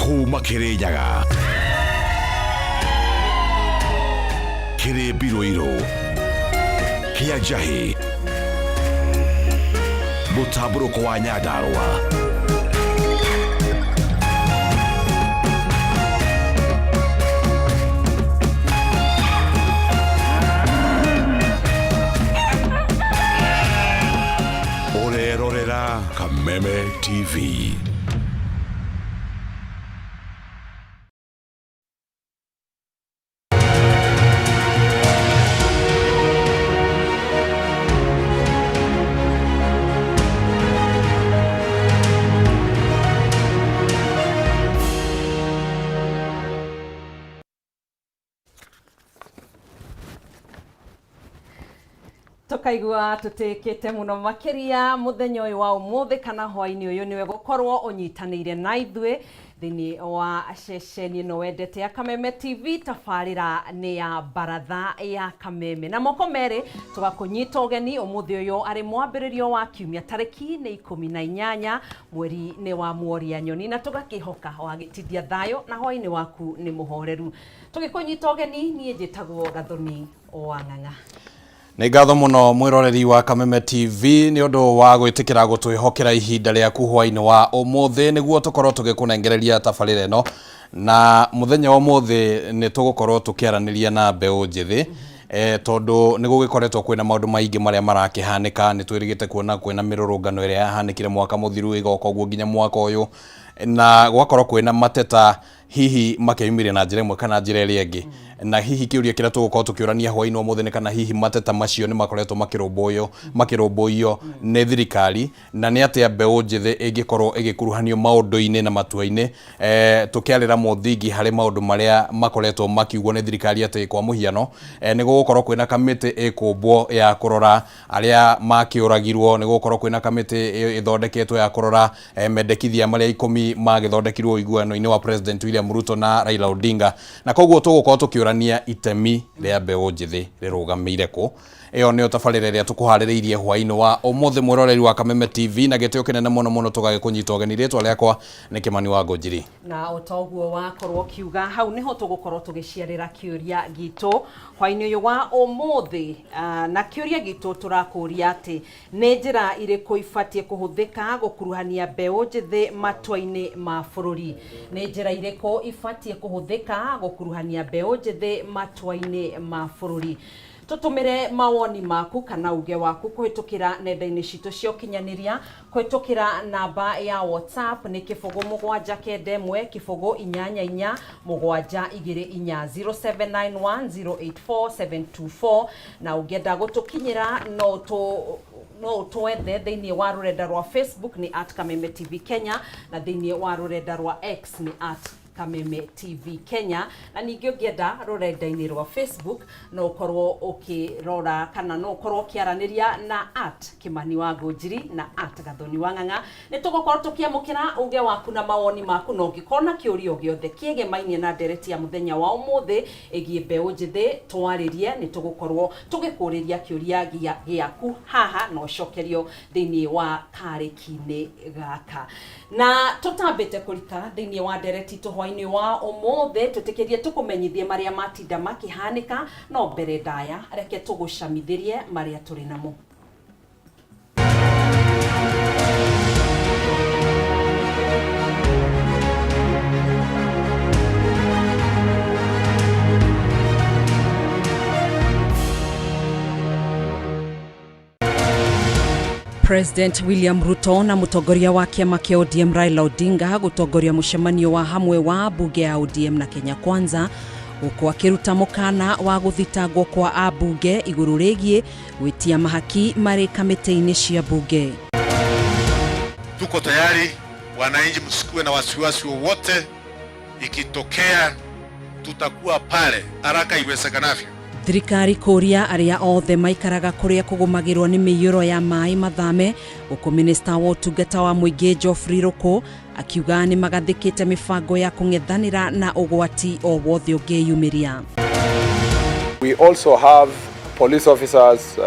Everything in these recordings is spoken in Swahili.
kuma Kirinyaga, Kiribiruiru, Kiajahi, Mutaburuko wa Nyandarua, Orerorera Kameme TV. Tukaigua tutikite muno makiria muthenya uyu wa umuthi kana hwaini uyu niwe gukorwo unyitanire na ithwe thini wa ceceni no wendete ya Kameme TV. Tafarira ni ya baratha ya Kameme na moko meri tugakunyita ugeni umuthi uyu ari mwambiririo wa kiumia tariki ni 18 mweri ni wa Mworia Nyoni na tugakihoka wagitithia thayo na hwaini waku ni muhoreru. Tugikunyita ugeni nie njitagwo Gathoni Wang'ang'a. Nĩ ngatho mũno mwĩroreri wa Kameme TV nĩ ũndũ wa gwĩtĩkĩra gũtwĩhokera ihinda rĩaku hwainĩ wa ũmũthĩ nĩguo tũkorwo tũgĩkũnengereria tabarĩra ĩno, na mũthenya wa ũmũthĩ nĩ tũgũkorwo tũkĩaranĩria na mbeũ njĩthĩ tondu nĩ gũgĩkoretwo kwĩna maũndũ maingĩ marĩa marakĩhanĩka. Nĩ twĩrĩgĩte kuona kwĩna mĩrũrũngano ĩrĩa yahanĩkire mwaka mũthiru ĩgoka ũguo nginya mwaka ũyũ, na gwakorwo kwĩna mateta hihi makĩyumĩria na njĩra ĩmwe kana njĩra ĩrĩa ĩngĩ, na hihi kĩũria kĩrĩa tũgũkorwo tũkĩũrania hwainĩ wa ũmũthĩ nĩ kana hihi mateta macio nĩ makoretwo makĩrũmbũiyo nĩ thirikari, na nĩ atĩa mbeũ njĩthĩ ĩngĩkorwo ĩgĩkuruhanio maũndũ-inĩ na matua-inĩ tũkĩarĩra mũthingi harĩ maũndũ marĩa makoretwo makiugwo nĩ thirikari atĩ kwa mũhiano nĩ gũgũkorwo kwĩna kamĩtĩ ĩkũmbwo ya kũrora arĩa makĩũragirwo, nĩ gũgũkorwo kwĩna kamĩtĩ ĩthondeketwo ya kũrora mendekithia marĩa 10 magĩthondekirwo iguano-inĩ wa President William Ruto na Raila Odinga, na koguo tũgũkorwo tũkĩũrania itemi rĩa mbeũ njĩthĩ rĩrũgamĩire kũ. Ĩyo nĩyo tabarĩra ĩrĩa tũkũharĩrĩirie hwainĩ wa ũmũthĩ mwĩroreri wa Kameme TV, na gĩtĩo kĩnene mũno tũgagĩkũnyita ũgeni. Rĩtwa rĩakwa nĩ Kĩmani wa Ngũnjiri, na ũtoguo wakorwo kiuga hau niho tũgũkorwo tũgĩciarĩra kĩũria gitũ hwainĩ ũyũ wa ũmũthĩ. Na kĩũria gitũ tũrakũria atĩ nĩ njĩra irĩkũ ibatie kũhũthĩka gũkuruhania mbeũ njĩthĩ matua-inĩ ma bũrũri. Nĩ njĩra irĩkũ ibatie kũhũthĩka gũkuruhania mbeũ njĩthĩ matua-inĩ ma bũrũri. Tutumire mawoni maku kana uge waku kuhitukira nenda-inĩ citũ cia ũkinyanĩria kuhitukira namba ya WhatsApp ni kibogo 771 kibogo 88 724 0791084724, na ungenda gutukinyira no twethe thĩinĩ wa rũrenda rwa Facebook ni @Kameme TV Kenya, na thĩinĩ wa rũrenda rwa X ni @Kameme TV Kenya, na ningĩ ũngĩenda rũrenda-inĩ rwa Facebook no ũkorwo ũkĩrora kana no ũkorwo ũkĩaranĩria na @Kĩmani wa Ngũnjiri na @Gathoni Wang'ang'a. Nĩ tũgũkorwo tũkĩamũkĩra uge waku na mawoni maku, no ũngĩkorwo na kĩũria o gĩothe kĩĩgemainie na ndereti ya mũthenya wa ũmũthĩ ĩgiĩ mbeũ njĩthĩ twarĩrie. Nĩ tũgũkorwo tũgĩkũrĩria kĩũria gĩaku haha no cokerio thĩinĩ wa karĩki-inĩ gaka, na tũtambĩte kũrika thĩinĩ wa ndereti hwainĩ wa ũmũthĩ. Tũtĩkĩrie tũkũmenyithie marĩa matinda makĩhanĩka, no mbere ndaya reke tũgũcamithĩrie marĩa tũrĩ namo. President William Ruto na mũtongoria wa kĩama kĩa ODM Raila Odinga gũtongoria mũcemanio wa hamwe wa bunge ya ODM na Kenya Kwanza, gũkũ akĩruta mũkana wa gũthitangwo kwa ambunge igũrũ rĩgiĩ gwĩtia mahaki marĩ kamĩtĩ-inĩ cia bunge. Tuko tayari, wananchi msikuwe na wasiwasi wowote, ikitokea tutakuwa pale haraka iwezekanavyo. Thirikari kũria arĩa othe maikaraga kũrĩa kũgũmagĩrwo nĩ mĩiyũro ya maĩ mathame, gũkũ minista wa ũtungata wa mũingĩ Geoffrey Ruku akiuga nĩ magathĩkĩte mĩbango ya kũng'ethanĩra na ũgwati o wothe ũngĩyumĩria. We also have police officers,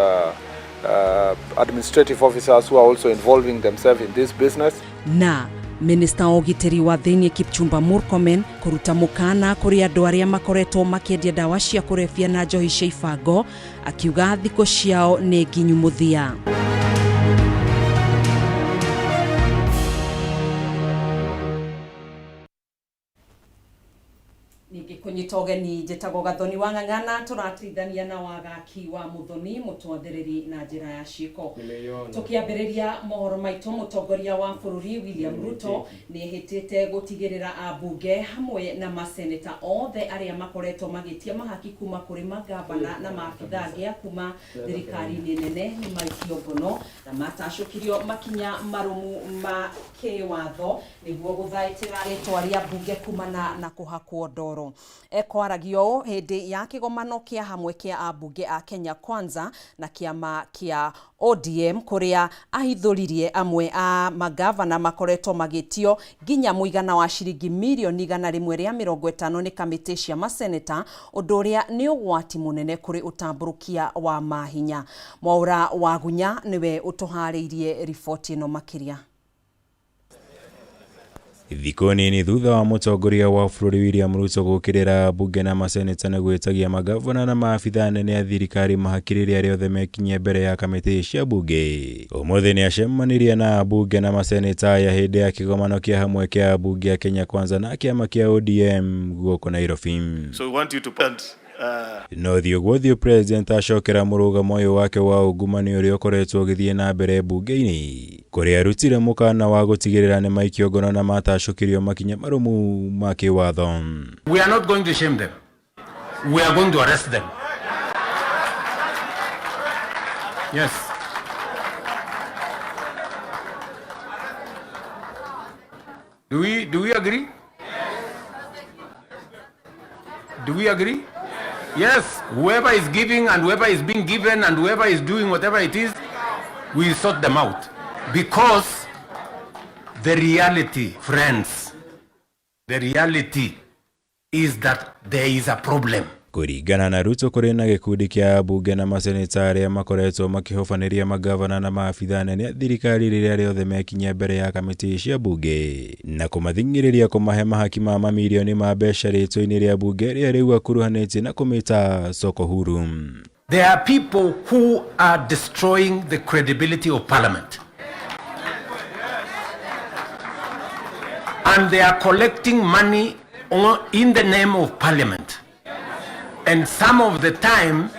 administrative officers who are also involving themselves in this business. Na Minista wa ũgitĩri wa thĩinĩ Kipchumba Murkomen kũruta mũkana kũrĩ andũ arĩa makoretwo makĩendia ndawa cia kũrebia na njohi cia ibango, akiuga thikũ ciao nĩ nginyu mũthia. Ningĩ kũnyita ũgeni njĩtagwo Gathoni wa Ng'ang'ana, tũratithania na wagaki wa Muthoni mũtwathĩrĩri na njĩra ya ciĩko. Tũkĩambĩrĩria mohoro maitũ, mũtongoria wa bũrũri William Ruto nĩehĩtĩte gũtigĩrĩra ambunge hamwe na maseneta othe arĩa makoretwo magĩtia mahaki kuma kũrĩ magavana na maabitha angĩ kuma thirikari-inĩ nene nĩ maikio ngono na matacũkirio makinya marũmu ma kĩwatho nĩguo gũthaitĩra rĩtwa rĩa mbunge kumana na kũhakwo ndoro. Ekwaragio hĩndĩ ya kĩgomano kĩa hamwe kĩa ambunge a Kenya Kwanza na kĩama kĩa ODM kũrĩa ahithũririe amwe a magavana makoretwo magĩtio nginya mũigana wa ciringi mirioni 150 nĩ kamĩtĩ cia maseneta, ũndũ ũrĩa nĩ ũgwati mũnene kũrĩ ũtambũrũkia wa mahinya. Mwaura Wagunya nĩwe ũtũharĩirie riboti ĩno makĩria. Thikũ nini thutha wa mũtongoria wa bũrũri William Ruto gũkĩrĩra mbunge na maseneta na gwĩtagia magavana na maabitha nene a thirikari mahakĩrĩria arĩa othe mekinyie mbere ya kamĩtĩ cia mbunge. Ũmũthĩ nĩ acemanirie na mbunge na maseneta ya hĩndĩ ya kĩgomano kĩa hamwe kĩa mbunge ya Kenya Kwanza na kĩama kĩa ODM gũkũ Nairobi. So we want you to put no thiũgwo president acokera mũrũgamo ũyũ wake wa ungumani ũrĩa ũkoretwo ũgĩthiĩ na mbere mbunge-inĩ, kũrĩa arutire mũkana wa gũtigĩrĩra nĩ maikio ngono na matacũkirio makinya marũmu ma kĩwatho. We are not going to shame them. We are going to arrest them. Yes. Do we agree? Do we agree? Yes, whoever is giving and whoever is being given and whoever is doing whatever it is, we sort them out. Because the reality, friends, the reality is that there is a problem. Kũringana na Ruto kũrĩ na gĩkundi kĩa mbunge na maseneta arĩa makoretwo makĩhobanĩria magavana na maabitha nene thirikari rĩrĩa rĩothe mekinyia mbere ya kamĩtĩ cia mbunge na kũmathingĩrĩria kũmahe mahaki ma mamirioni ma mbeca rĩtwa-inĩ rĩa mbunge rĩrĩa rĩu akuruhanĩtie na kũmĩta soko huru. There are people who are destroying the credibility of parliament. And they are collecting money in the name of parliament. And some of the time,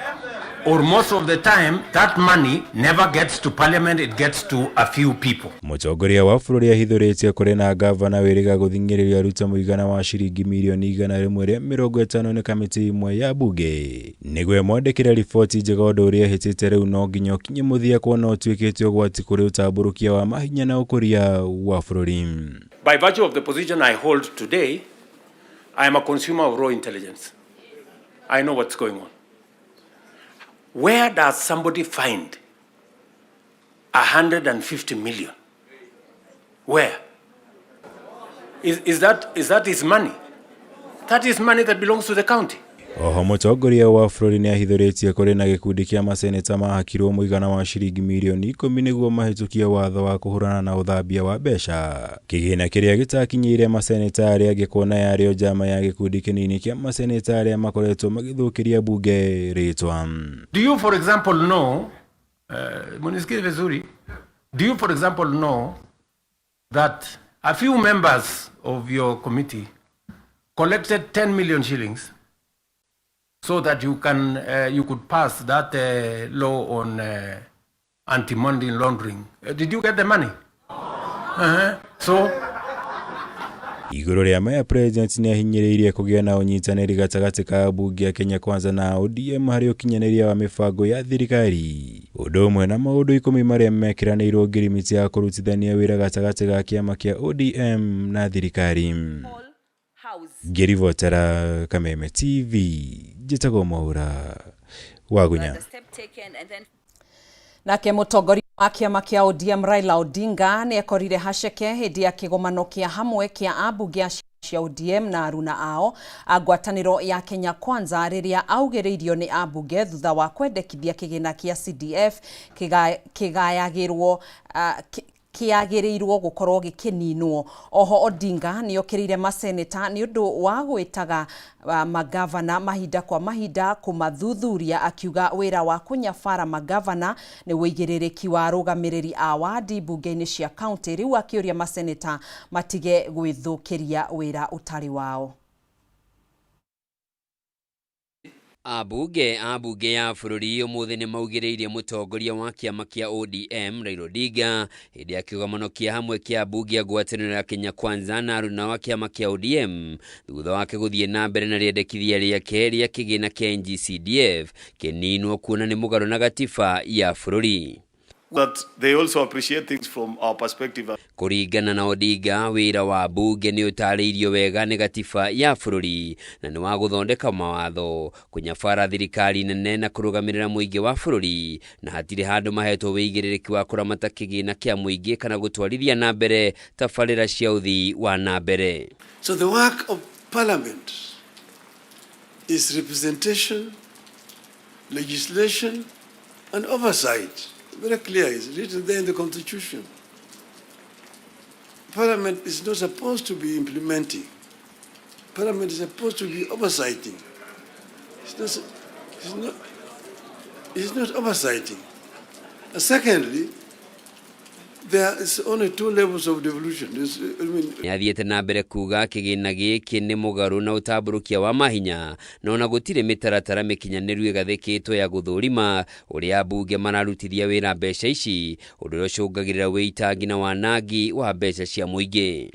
or most of the time, that money never gets to parliament, it gets to a few people. Mũtongoria wa bũrũri ahithũrĩtie kũrĩ na gavana wĩrĩga gũthingĩrĩria Ruto mũigana wa ciringi mirioni 150 nĩ kamĩtĩ imwe ya mbunge. Nĩguo mwandĩkĩre riboti njega ũndũ ũrĩa hĩtĩte rĩu no nginya ũkinye mũthia kuona ũtuĩkĩte ũgwati kũrĩ ũtambũrũkia wa mahinya na ũkũria wa bũrũri. By virtue of the position I hold today, I am a consumer of raw intelligence. I know what's going on. Where does somebody find 150 million? Where? Is that his money? That is money that belongs to the county. Oho mũtongoria wa bũrũri nĩ ahithũrĩtie kũrĩ na gĩkundi kĩa maseneta mahakirwo mũigana wa ciringi mirioni 10 nĩguo mahĩtũkie watho wa kũhũrana na ũthambia wa mbeca. Kĩgĩna kĩrĩa gĩtakinyĩire maseneta arĩa angĩkona yarĩo njama ya gĩkundi kĩnini kĩa maseneta arĩa makoretwo magĩthũkĩria mbunge rĩtwa. Do you for example know, munisikie vizuri, do you for example know that a few members of your committee collected 10 million shillings so that you could pass that law on anti-money laundering? Did you get the money? So igũrũ rĩa maya president nĩ ahinyĩrĩirie kũgĩa na ũnyitanĩri gatagatĩ ka mbunge ya Kenya Kwanza na ODM harĩ ũkinyanĩria wa mĩbango ya thirikari. Ũndũ ũmwe na maũndũ 10 marĩa mekiranĩirwo ngirimiti ya kũrutithania wĩra gatagatĩ ga kĩama kĩa ODM na thirikari. Ngĩribotera Kameme TV, njĩtagwo Mwaura Wagunya. Nake mũtongoria wa kĩama kĩa ODM Raila Odinga nĩ ekorire haceke hĩndĩ ya kĩgomano kĩa hamwe kĩa ambunge cia ODM na aruna ao a ngwatanĩro ya Kenya Kwanza rĩrĩa augĩrĩirio nĩ ambunge thutha wa kwendekithia kĩgĩna kĩa CDF kiagiriirwo gukorwo gikininwo. Oho Odinga ni okirire maseneta ni undu wa gwitaga magavana mahinda kwa mahinda kumathuthuria, akiuga wira wa kunyabara magavana ni wigiririki wa rugamiriri a wadi bunge-ini cia county, riu akiuria maseneta matige gwithukiria wira utari wao. Abunge ya bururi umuthi ni maugiriirie mutongoria wa kiama kia ODM Raila Odinga hindi ya kiugamano kia hamwe kia bunge ngwataniro ya Kenya Kwanza na aruna wa kiama kia ODM thutha wake guthie na mbere na riendekithia riake ria kigina kia NG-CDF kininwo kuona ni mugaru na gatiba ya bururi. That they also appreciate things from our perspective. Kuringana na Odinga, wira wa bunge ni utariirio wega ni gatiba ya bururi na ni wa guthondeka mawatho kunyabara thirikari nene na kurugamirira muingi wa bururi, na hatire handu mahetwo wigiririki wa kuramata kigina kia muingi kana gutwarithia na mbere tabarira cia uthii wa na mbere. So the work of parliament is representation, legislation and oversight. Very clear, it's written there in the Constitution. Parliament is not supposed to be implementing. Parliament is supposed to be oversighting. It's not oversighting. And secondly, there is only two levels of devolution. Ni athiete na mbere kuga kigina giki ni mugaru na utaburukia wa mahinya na ona gutire mitaratara mikinyaniru igathikitwo ya guthurima uria bunge mararutithia wira mbeca ici undu ucungagirira witangi na wanangi wa mbeca cia muingi.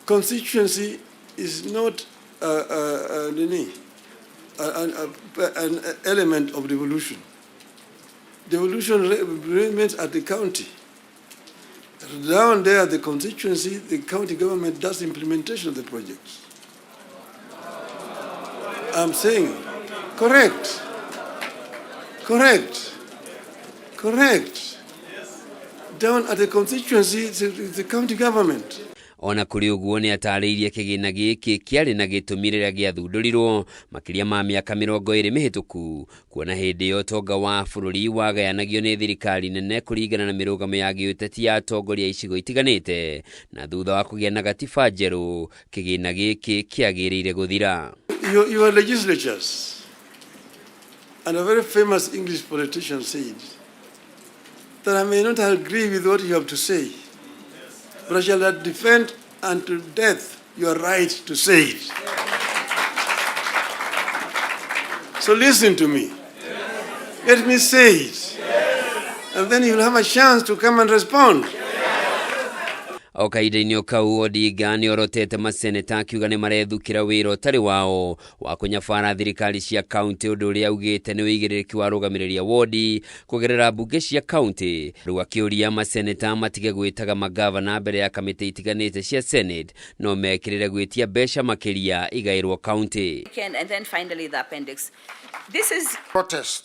Constituency is not an element of devolution. Devolution remains at the county. Down there, the constituency, the county government does implementation of the projects. I'm saying, correct. Down at the constituency, the county government. Ona kuri uguo ni atariirie kigina giki kiari na gitumire gia thundurirwo makiria ma miaka 20 mihituku kuona hindi yo tonga wa bururi wagayanagio ni thirikari nene kuringana na mirugamo ya giuteti ya atongoria icigo itiganite, na thutha wa kugia na gatiba njeru kigina giki kiagiriire guthira. Your legislatures, and a very famous English politician said that I may not agree with what you have to say, but I shall defend unto death your right to say it. So listen to me. Let me say it. And then you'll have a chance to come and respond. Okaida-inĩ kau Odinga nĩ orotete maseneta akiuga nĩ marethukĩra wĩra ũtarĩ wao wa kũnyabara thirikari cia kaunti, ũndũ ũrĩa augĩte nĩ wĩigĩrĩrĩki wa rũgamĩrĩri wodi kũgerera mbunge cia kaunti. Rĩu akĩũria maseneta matige gwĩtaga magavana mbere ya kamĩtĩ itiganĩte cia Senate no mekĩrĩre gwĩtia mbeca makĩria igaĩrwo kaunti. And then finally the appendix. This is protest.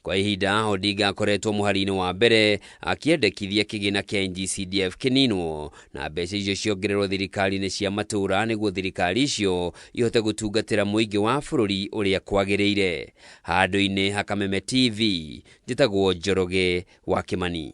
Kwa ihinda Odinga akoretwo muhari-inĩ wa mbere akiendekithia kigina kia NG-CDF kininwo na mbeca icio ciongererwo thirikari-inĩ cia matũra nĩguo thirikari icio ihote gutungatĩra muingi wa bũrũri ũrĩa kwagĩrĩire. Handũ-inĩ ha Kameme TV, njĩtagwo Njoroge wa Kimani.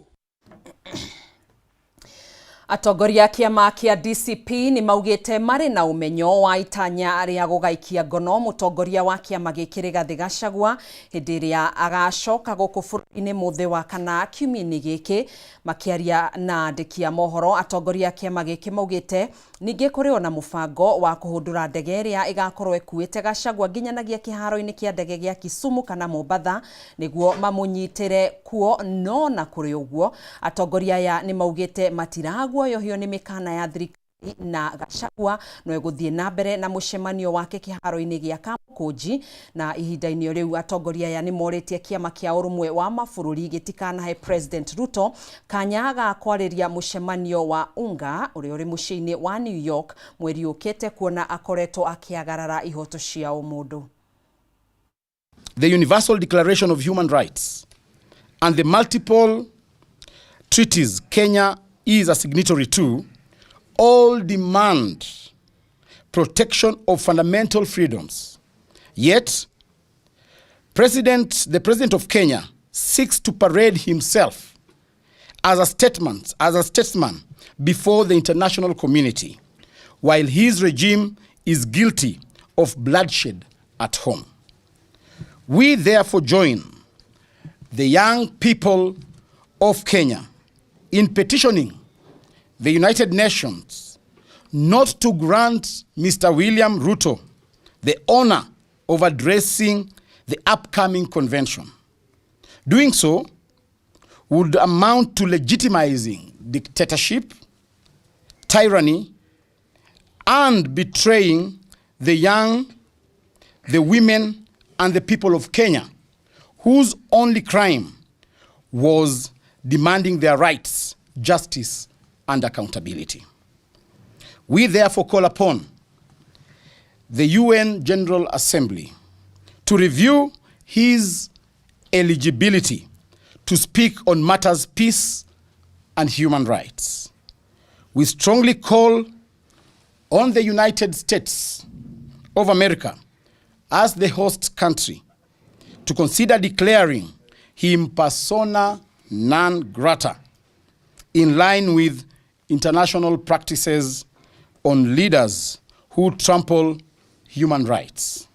Atongoria kiama kia DCP ni maugite mari na umenyo wa itanya ria gugaikia ngono mutongoria wa kiama giki Rigathi Gachagua hindi ria agacoka guku bũrũri-inĩ muthi wa kana kiumia-inĩ giki. Makiaria na andĩki a mohoro, atongoria kiama giki maugite ningi kuri ona mubango wa kuhundura ndege ria igakorwo ekuite Gachagua nginyanagia kiharo-inĩ kia ndege gia Kisumu kana Mombatha niguo mamunyitire kuo. No na kuri uguo atongoria aya ni maugite matiraguo yohio ni mikana ya thirikari na Gachagua no eguthie na mbere na mucemanio wake kiharo-inĩ gia Kamukunji. Na ihinda-inĩ riu atongoria aya ni moretie kiama kia urumwe wa mabũrũri gitikanahe President Ruto kanya ga kwariria mucemanio wa UNGA uria uri muciĩ-inĩ wa New York mweri ukite kuona akoretwo akiagarara ihoto cia umundu. The Universal Declaration of Human Rights and the multiple treaties Kenya is a signatory to all demand protection of fundamental freedoms. Yet, the President of Kenya seeks to parade himself as a statesman before the international community, while his regime is guilty of bloodshed at home. We therefore join the young people of Kenya in petitioning the United Nations not to grant Mr. William Ruto the honor of addressing the upcoming convention. Doing so would amount to legitimizing dictatorship, tyranny, and betraying the young, the women, and the people of Kenya, whose only crime was demanding their rights, justice, and accountability. We therefore call upon the UN General Assembly to review his eligibility to speak on matters peace and human rights. We strongly call on the United States of America as the host country to consider declaring him persona non grata in line with international practices on leaders who trample human rights.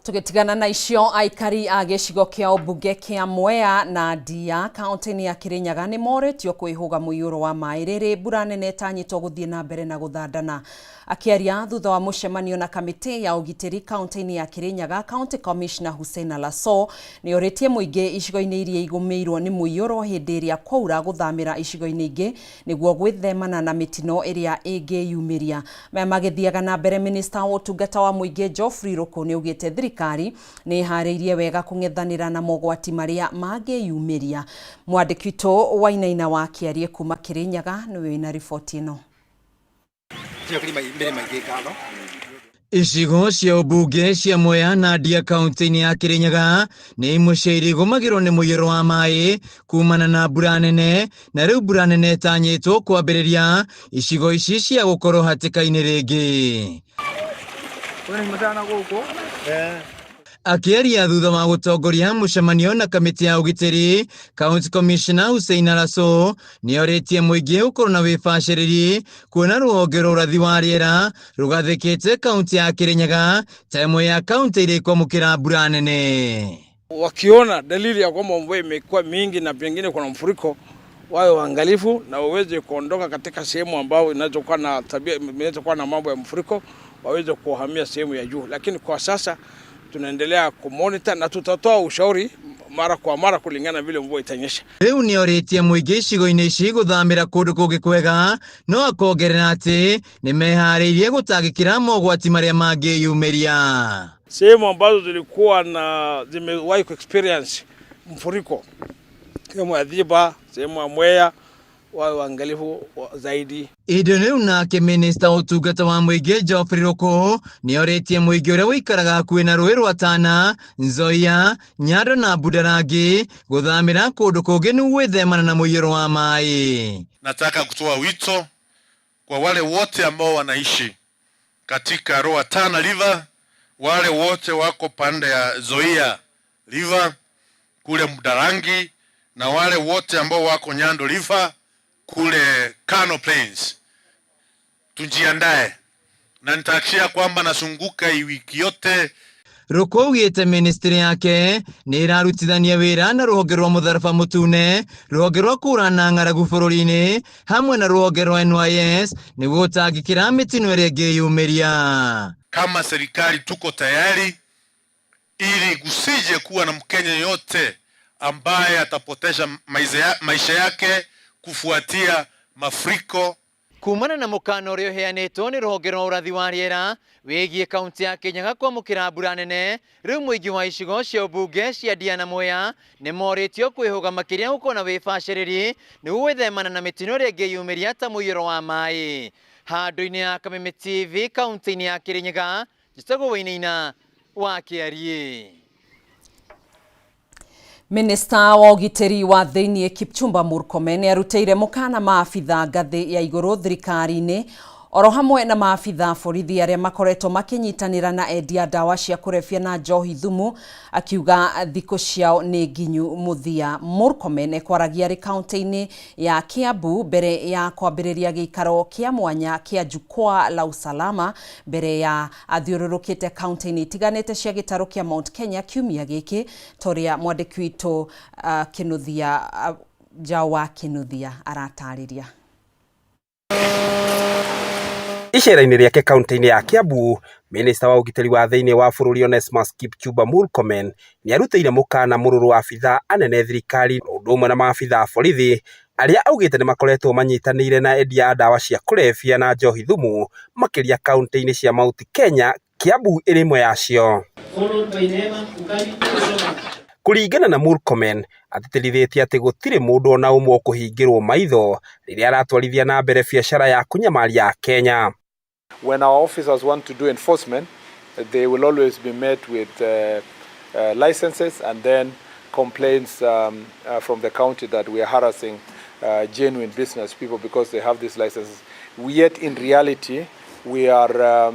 Tukitigana na icio, aikari a gicigo kia mbunge kia Mwea na Ndia kaunti-ini ya Kirinyaga ni moretio kwihuga muiyuro wa mai riri mbura nene tanyitwo guthie na mbere na guthandana. Akiaria thutha wa mucemanio na kamiti ya ugitiri kaunti-ini ya Kirinyaga, County Commissioner Hussein Alaso ni oritie muingi icigo-ini iria igumirwo ni muiyuro hindi iria kwaura guthamira icigo-ini ingi niguo gwithemana na mitino iria ingiyumiria. Magithiaga na mbere, Minister wa utungata wa muingi Geoffrey Ruku ni ugite thirikari ni hariirie wega kung'ethanira na mogwati maria mangiyumiria. Mwandiki witu Wainaina wa Kiarie kuma Kirinyaga niwe na ripoti ino. Icigo cia ũmbunge cia Mwea na Ndia kaunti-ini ya Kirinyaga nĩ imwe cia iria igũmagĩrwo nĩ mũiyũro wa maĩ kumana na mbura nene, na rĩu mbura nene ĩtanyĩtwo kwambĩrĩria icigo ici cia gũkorwo hatĩka-inĩ rĩngĩ. Akiaria thutha wa gutongoria mucemanio na kamiti ya ugitiri, County Commissioner Hussein Alaso ni oritie muingi ukorwo na wibaciriri kuona ruhonge rwa urathi wa riera rugathikite kaunti ya Kirinyaga ta imwe ya kaunti iria ikwamukira mbura nene. Wakiona dalili ya kwamba mvua imekuwa mingi na pengine kuna mfuriko, wawe waangalifu na waweze kuondoka katika sehemu ambayo inazokuwa na tabia, inazokuwa na mambo ya mfuriko, waweze kuhamia sehemu ya juu. Lakini kwa sasa tunaendelea kumonitor na tutatoa ushauri mara kwa mara kulingana vile mvua itanyesha. Riu ni oritie muingi icigo-ini ici guthamira kundu kungi kwega, no akongerera ati ni mehariirie gutangikira mogwati maria mangiyumiria. Sehemu ambazo zilikuwa na zimewahi kuexperience mfuriko kama ya Dhiba, sehemu ya Mwea, wawe waangalifu zaidi. Idoniu nake Minister wa utungata wa muingi Geoffrey Ruku ni oritie muingi uria wikaraga hakuhi na rũĩ rwa Tana, Nzoia, Nyando na Budarangi guthamira kundu kungi ni gwithemana na muiyũro wa maĩ. Nataka kutoa wito kwa wale wote ambao wanaishi katika Roa Tana River, wale wote wako pande ya Zoia River kule Budarangi, na wale wote ambao wako Nyando River kule Kano Plains. Tujiandae na nitahakikisha kwamba nasunguka wiki yote. Ruku augite ministry yake ni irarutithania wira na ruhonge rwa mutharaba mutune, ruhonge rwa kurana ng'aragu bururi-ini hamwe na ruhonge rwa NYS niguo gutangikira mitino iria ingiyumiria. Kama serikali tuko tayari ili kusije kuwa na Mkenya yote ambaye atapotesha maisha yake kufuatia mafuriko. Kumana na mukano uria uheanitwo ni ruhonge rwa urathi wa riera wigie kaunti ya Kirinyaga kwamukira mbura nene, riu muingi wa icigo cia mbunge cia Ndia na Mwea ni moritio kwihuga makiria gukorwo na wibaciriri niguo gwithemana na mitino iria ingiyumiria ta muiyũro wa maĩ. Handu-ini ya Kameme TV kaunti-ini ya Kirinyaga, njitagwo Wainaina wa Kiarie. Minister wa ugitiri wa thiini Kipchumba Murkomen ni arutĩire mukana maabitha ngathi ya iguru thirikari-ini Oro hamwe na maafitha borithi aria makoretwo makinyitanira na endia dawa cia kurebia na njohi thumu akiuga thiko ciao ni nginyu muthia. Murkomen ekwaragia ri kaunti-ini ya Kiambu mbere ya kwambiriria giikaro kia mwanya kia jukwaa la usalama mbere ya athiururukite kaunti-ini itiganite cia gitaro kia Mount Kenya kiumia giki toria mwandiki witu Kinuthia Jawa Kinuthia aratariria. Icera-inĩ rĩake kaunti-inĩ ya Kiambu, Minista wa ũgitĩri wa thĩinĩ wa bũrũri Onesmus Kipchumba Murkomen nĩ arutĩire mũkana mũrũrũ wa abitha anene thirikari ũndũ ũmwe na maabitha borithi arĩa augĩte nĩ makoretwo manyitanĩire na endia a ndawa cia kũrebia na njohi thumu makĩria kaunti-inĩ cia Mount Kenya, Kiambu ĩrĩ ĩmwe yacio. Kũringana na Murkomen, atĩtĩrithĩtie atĩ gũtirĩ mũndũ ona ũmwe ũkũhingĩrwo maitho rĩrĩa aratwarithia na mbere biacara ya kũnyamaria Kenya. When our officers want to do enforcement, they will always be met with licenses and then complaints from the county that we are harassing genuine business people because they have these licenses. Yet in reality, we are,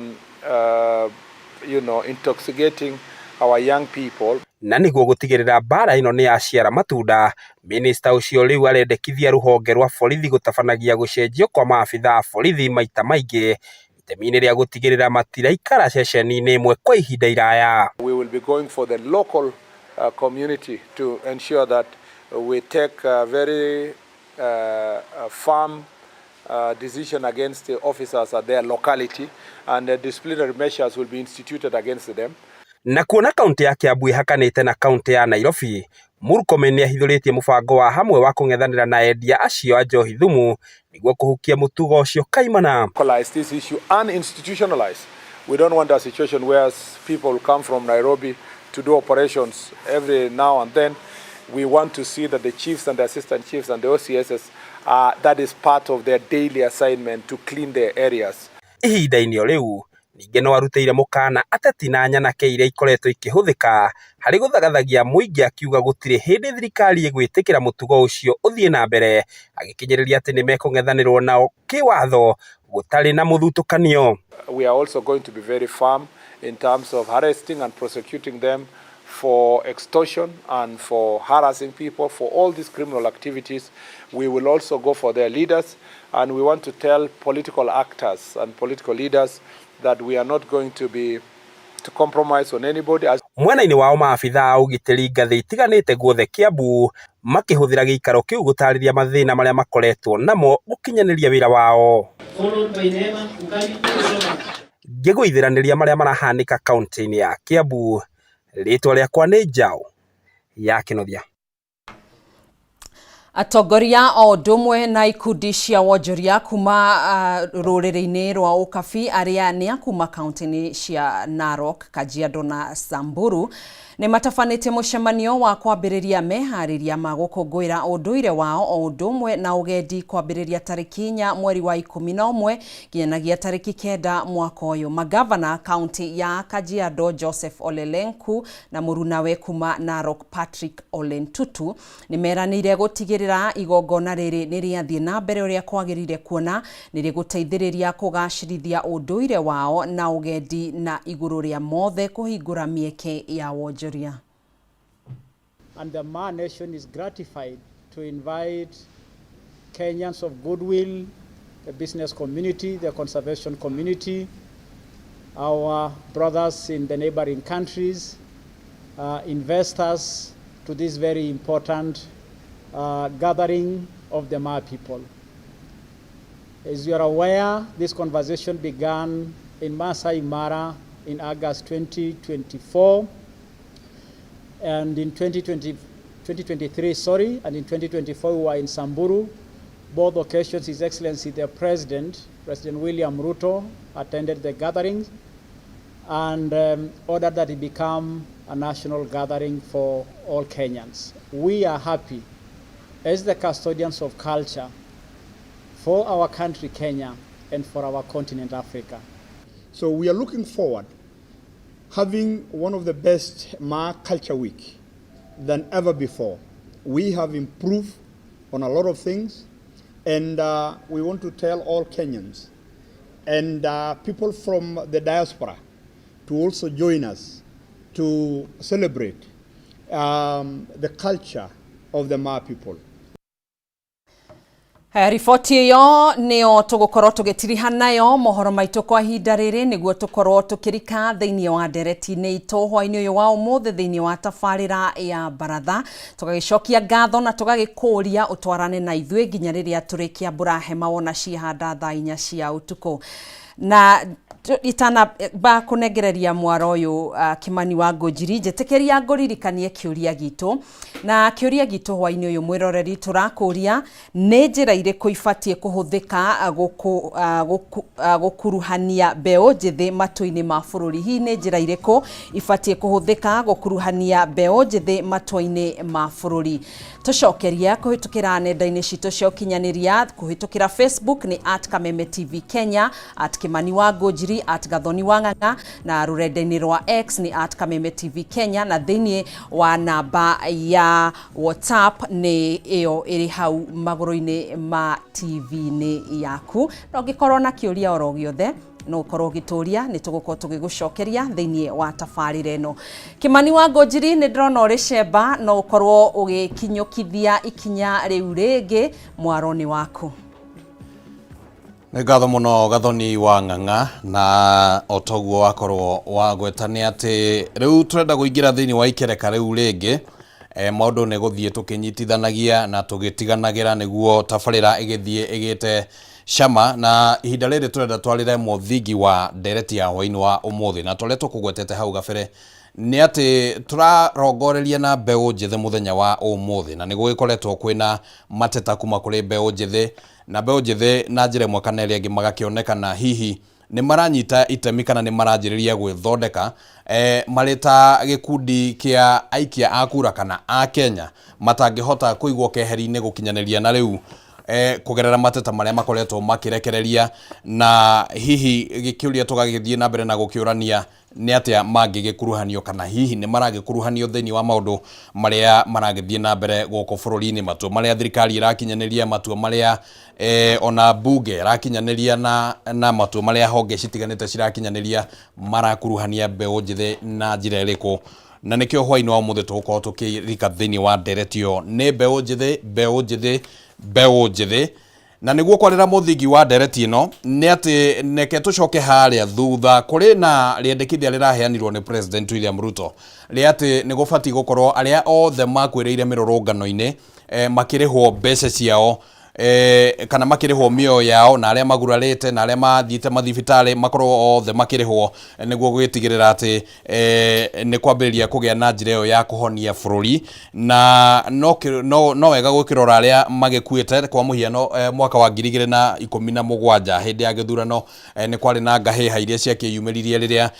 intoxicating our young people. Na nĩguo gũtigĩrĩra mbara ĩno nĩ yaciara matunda, minista ũcio rĩu arendekithia rũhonge rwa borithi gũtabanagia gũcenjio kwa maabitha borithi maita maingĩ itemi-inĩ rĩa gũtigĩrĩra matiraikara ceceni-inĩ ĩmwe kwa ihinda iraya. We will be going for the local community to ensure that we take a very firm decision against the officers at their locality and disciplinary measures will be instituted against them. Na kuona kaunti ya Kiambu ihakanĩte na kaunti ya Nairobi, Murkomen nĩ ahithũrĩtie mũbango wa hamwe wa kũng'ethanĩra na endia acio a njohi thumu nĩguo kũhukia mũtugo ũcio kaimana. This issue uninstitutionalized. We don't want a situation where people come from Nairobi to do operations every now and then. We want to see that the chiefs and the assistant chiefs and the OCSs, that is part of their daily assignment to clean their areas. Ihinda-inĩ o rĩu ningĩ no arutĩire mũkana ateti na nyanake iria ikoretwo ikĩhũthĩka harĩ gũthagathagia mũingĩ akiuga gũtirĩ hĩndĩ thirikari ĩgwĩtĩkĩra mũtugo ũcio ũthiĩ na mbere agĩkinyĩrĩria atĩ nĩ mekũng'ethanĩrwo nao kĩwatho gũtarĩ na mũthutũkanio. We are also going to be very firm in terms of arresting and prosecuting them for extortion and for harassing people, for all these criminal activities. We will also go for their leaders, and we want to tell political actors and political leaders that we are not going to compromise on anybody. Mwena-inĩ wao maabitha a ũgitĩri ngathĩ itiganĩte guothe Kiambu makĩhũthĩra gĩikaro kĩu gũtarĩria mathĩna marĩa makoretwo namo gũkinyanĩria wĩra wao. Ngĩgũithĩranĩria marĩa marahanĩka kaunti-inĩ ya Kiambu, rĩtwa rĩakwa nĩ Njaũ ya Kinuthia. Atongoria o ndumwe na ikundi cia wonjoria kuma rũrĩrĩ-inĩ rwa Ukabi arĩa nĩ akuma kaunti-inĩ cia Narok, Kajiado na Samburu nĩ matabanĩtie mũcemanio wa kwambĩrĩria meharĩria ma gũkũngũĩra ũndũire wao o ndumwe na ũgendi kwambĩrĩria tarĩki 4 mweri wa 11 nginyanagia tarĩki 9 mwaka ũyũ. Magavana kaunti ya Kajiado Joseph Ole Lenku na mũrunawe kuma Narok Patrick Ole Ntutu nĩ meranĩire gũtigĩrĩra igongona rĩrĩ nĩ rĩathiĩ na mbere ũrĩa kwagĩrĩire kuona nĩ rĩgũteithĩrĩria kũgacĩrithia ũndũire wao na ũgendi na igũrũ rĩa mothe kũhingũra mĩeke ya wonjoria. And the Ma Nation is gratified to invite Kenyans of goodwill, the business community, the conservation community, our brothers in the neighboring countries, investors to this very important gathering of the Ma people. As you are aware, this conversation began in Masai Mara in August 2024. And in 2023, and in 2024 we were in Samburu. Both occasions, His Excellency the President William Ruto, attended the gatherings and ordered that it become a national gathering for all Kenyans. We are happy as the custodians of culture for our country Kenya and for our continent Africa. So we are looking forward having one of the best Ma Culture Week than ever before. We have improved on a lot of things, and we want to tell all Kenyans and people from the diaspora to also join us to celebrate the culture of the Ma people. Riboti iyo nio tugukorwo tugitiriha nayo mohoro maitu kwa hinda riri niguo tukorwo tukirika thiini wa ndereti-ini itu hwaini uyu wa umuthi thiini wa tabarira ya baratha tugagicokia ngatho na tugagikuria utwarane na ithui nginya riria turikia mbura hema wona cihanda thaa 4 cia utuku na itana ba kunegereria mwaro uyu Kimani wa Ngũnjiri njetekeria nguririkanie kiuria gitu na kiuria gitu hwaini uyu mwiroreri turakuria ni njira iriku ifatie kuhuthika gukuruhania mbeu njithi matu-ini ma bururi hi ni njira iriku ifatie kuhuthika gukuruhania mbeu njithi matu-ini ma bururi tucokeria kuhitukira nenda-ini citu cia ukinyaniria kuhitukira Facebook ni @KamemeTV Kenya @Kimani wa Ngũnjiri @Gathoni Wang'ang'a na rurenda-ini rwa X ni @KamemeTV Kenya na thiini wa namba ya WhatsApp ni iyo iri hau maguru-ini ma TV-ini yaku no ngikorwo na kiuria oro giothe no ukorwo gituria ni tugukorwo tugigucokeria thiini wa tabarira eno. Kimani wa Ngũnjiri ni ndrona uri cemba no ukorwo ugikinyukithia ikinya riu ringi mwaro-ni waku. Ngatho muno Gathoni Wang'ang'a na otoguo wakorwo wagwetani ati riu turenda guingira thiini wa ikereka riu ringi maundu ni guthie tukinyitithanagia na tugitiganagira niguo tabarira igithie igite shama na ihinda riri turenda twarire muthingi wa ndereti ya hwaini wa umuthi na toleto kugwetete hau gabere ni ati turarongoreria na mbeu njithi muthenya wa umuthi na niguo ikoretwo kwina mateta kuma kuri mbeu njithi na mbeu njithi na njira imwe kana iria ingi magakionekana hihi ni maranyita itemi kana ni maranjiriria gwithondeka marita gikundi kia aikia akura kana a Kenya matangihota kuigwo keheri-ini gukinyaniria na riu kugerera mateta maria makoretwo makirekereria na hihi gikiuria tugagithie na mbere na gukiurania ni atia mangigikuruhanio kana hihi ni maragikuruhanio thiini wa maundu maria maragithie na mbere goko bururi-ini matua maria thirikari irakinyaniria matua maria ona bunge irakinyaniria na matua maria honge citiganite cirakinyaniria marakuruhania mbeu njithi na njira iriku na nikio hwaini wa umuthi tugukorwo tukirika thiini wa nderetio ni mbeu njithi na niguo kwarira muthingi wa ndereti ino ni ati neke tucoke haria thutha kuri na riendekithia riraheanirwo ni President William Ruto ri ati nigubati gukorwo aria othe makwireire mirurungano-ini makirihwo mbeca ciao kana makirihwo mioyo yao na aria magurarite na aria mathiite mathibitari makorwo othe makirihwo niguo gwitigirira ati ni kwambiriria kugia na njira iyo ya kuhonia bururi na no wega gwikirora aria magikuite kwa muhiano mwaka wa 2017 hindi ya githurano ni kwari na ngahiha iria ciakiyumiririe riria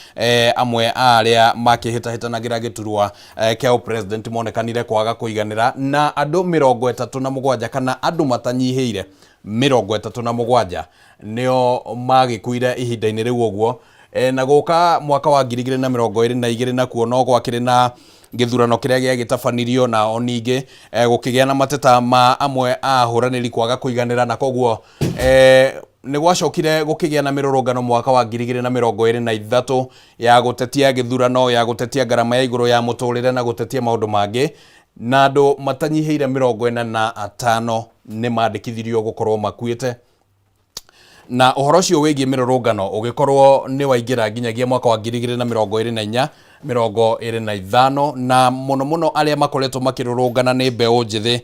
amwe aria makihitahitanagira giturwa keo president monekanire kwaga kuiganira na andu 37 kana andu matanyihiire 37 nio magikuire ihinda-ini riu uguo na guka mwaka wa 2022 na kuo no gwakire na githurano kiria giagitabanirio na oningi gukigia na mateta ma amwe ahuraniri kwaga kuiganira na koguo ni gwacokire gukigia na mirurungano mwaka wa 2023 ya gutetia githurano ya gutetia garama ya iguru ya muturire na gutetia maundu mangi na andu matanyihiire 45 ni mandikithirio gukorwo makuite na uhoro ucio wigie mirurungano ugikorwo ni waingira nginyagia mwaka wa 2024 25 na muno aria makoretwo makirurungana ni mbeu njithi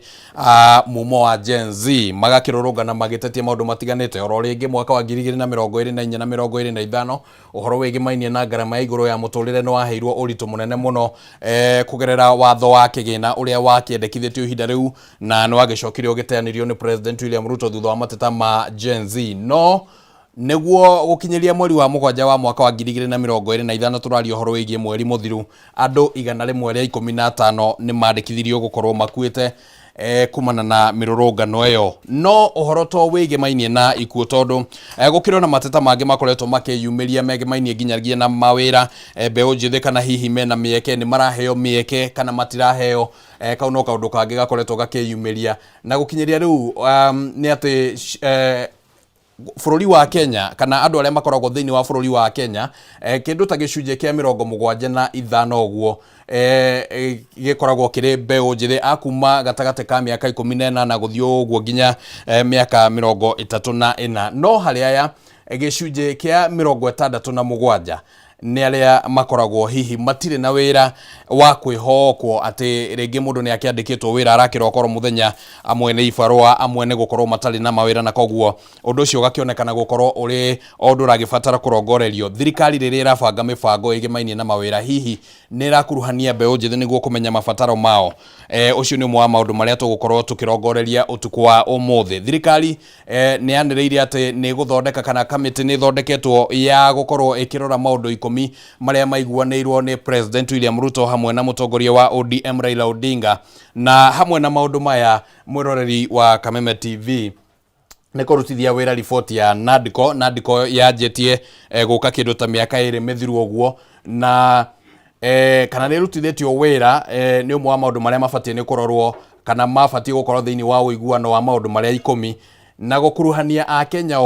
mumo wa Gen Z magakirurungana magitetie maundu matiganite oro ringi mwaka wa 2024 na 25 uhoro wigi mainie na garama ya iguru ya muturire no waheirwo uritu munene muno kugerera watho wa kigina uria wakiendekithitio ihinda riu na no wagicokirio giteanirio ni President William Ruto thutha wa mateta ma Gen Z no niguo gukinyiria mweri wa mugwanja wa mwaka wa 2025 turario horo wigie mweri muthiru andu 115 ni mandikithirio gukorwo makuite kumana na mirurungano iyo no uhoro to wigie mainie na ikuo tondu gukirwo na mateta mangi makoretwo makiyumiria mege mainie nginyagia na mawira mbeu njithi kana hihi mena mieke ni maraheo mieke kana matiraheo kau no kaundu kangi gakoretwo gakiyumiria na gukinyiria riu ni ati bururi wa Kenya kana andu aria makoragwo thiini wa bururi wa Kenya kindu ta gicunje kia 75 uguo gikoragwo kiri mbeu njithi akuma gatagate ka miaka 18 na guthio uguo nginya miaka 34 no hari aya gicunje kia 67 ni aria makoragwo hihi matire na wira wa kwihokwo ati ringi mundu ni akiandikitwo wira arakira okoro muthenya amwe ni ibarua amwe ni gukorwo matari na mawira na koguo undu ucio gakionekana gukorwo uri ondu ragibatara kurongorerio thirikari riri irabanga mibango igimainie na mawira hihi ni rakuruhania mbeu njithi niguo kumenya mabataro mao ucio ni mwa maundu maria tugukorwo tukirongoreria utuku wa umuthi thirikari ni anireire ati ni guthondeka kana kamiti ni thondeketwo ya gukorwo ikirora maundu maria maiguanirwo ni President William Ruto hamwe na mutongoria wa ODM Raila Odinga na hamwe na maundu maya mwiroreri wa Kameme TV ni kurutithia wira ripoti ya NADCO yajetie guka kindu ta miaka 2 mithiru uguo na kana ni rutithitio wira ni umwe wa maundu maria mabatie ni kurorwo kana mabatie gukorwo thiini wa uiguano wa maundu maria 10 na gukuruhania a Kenya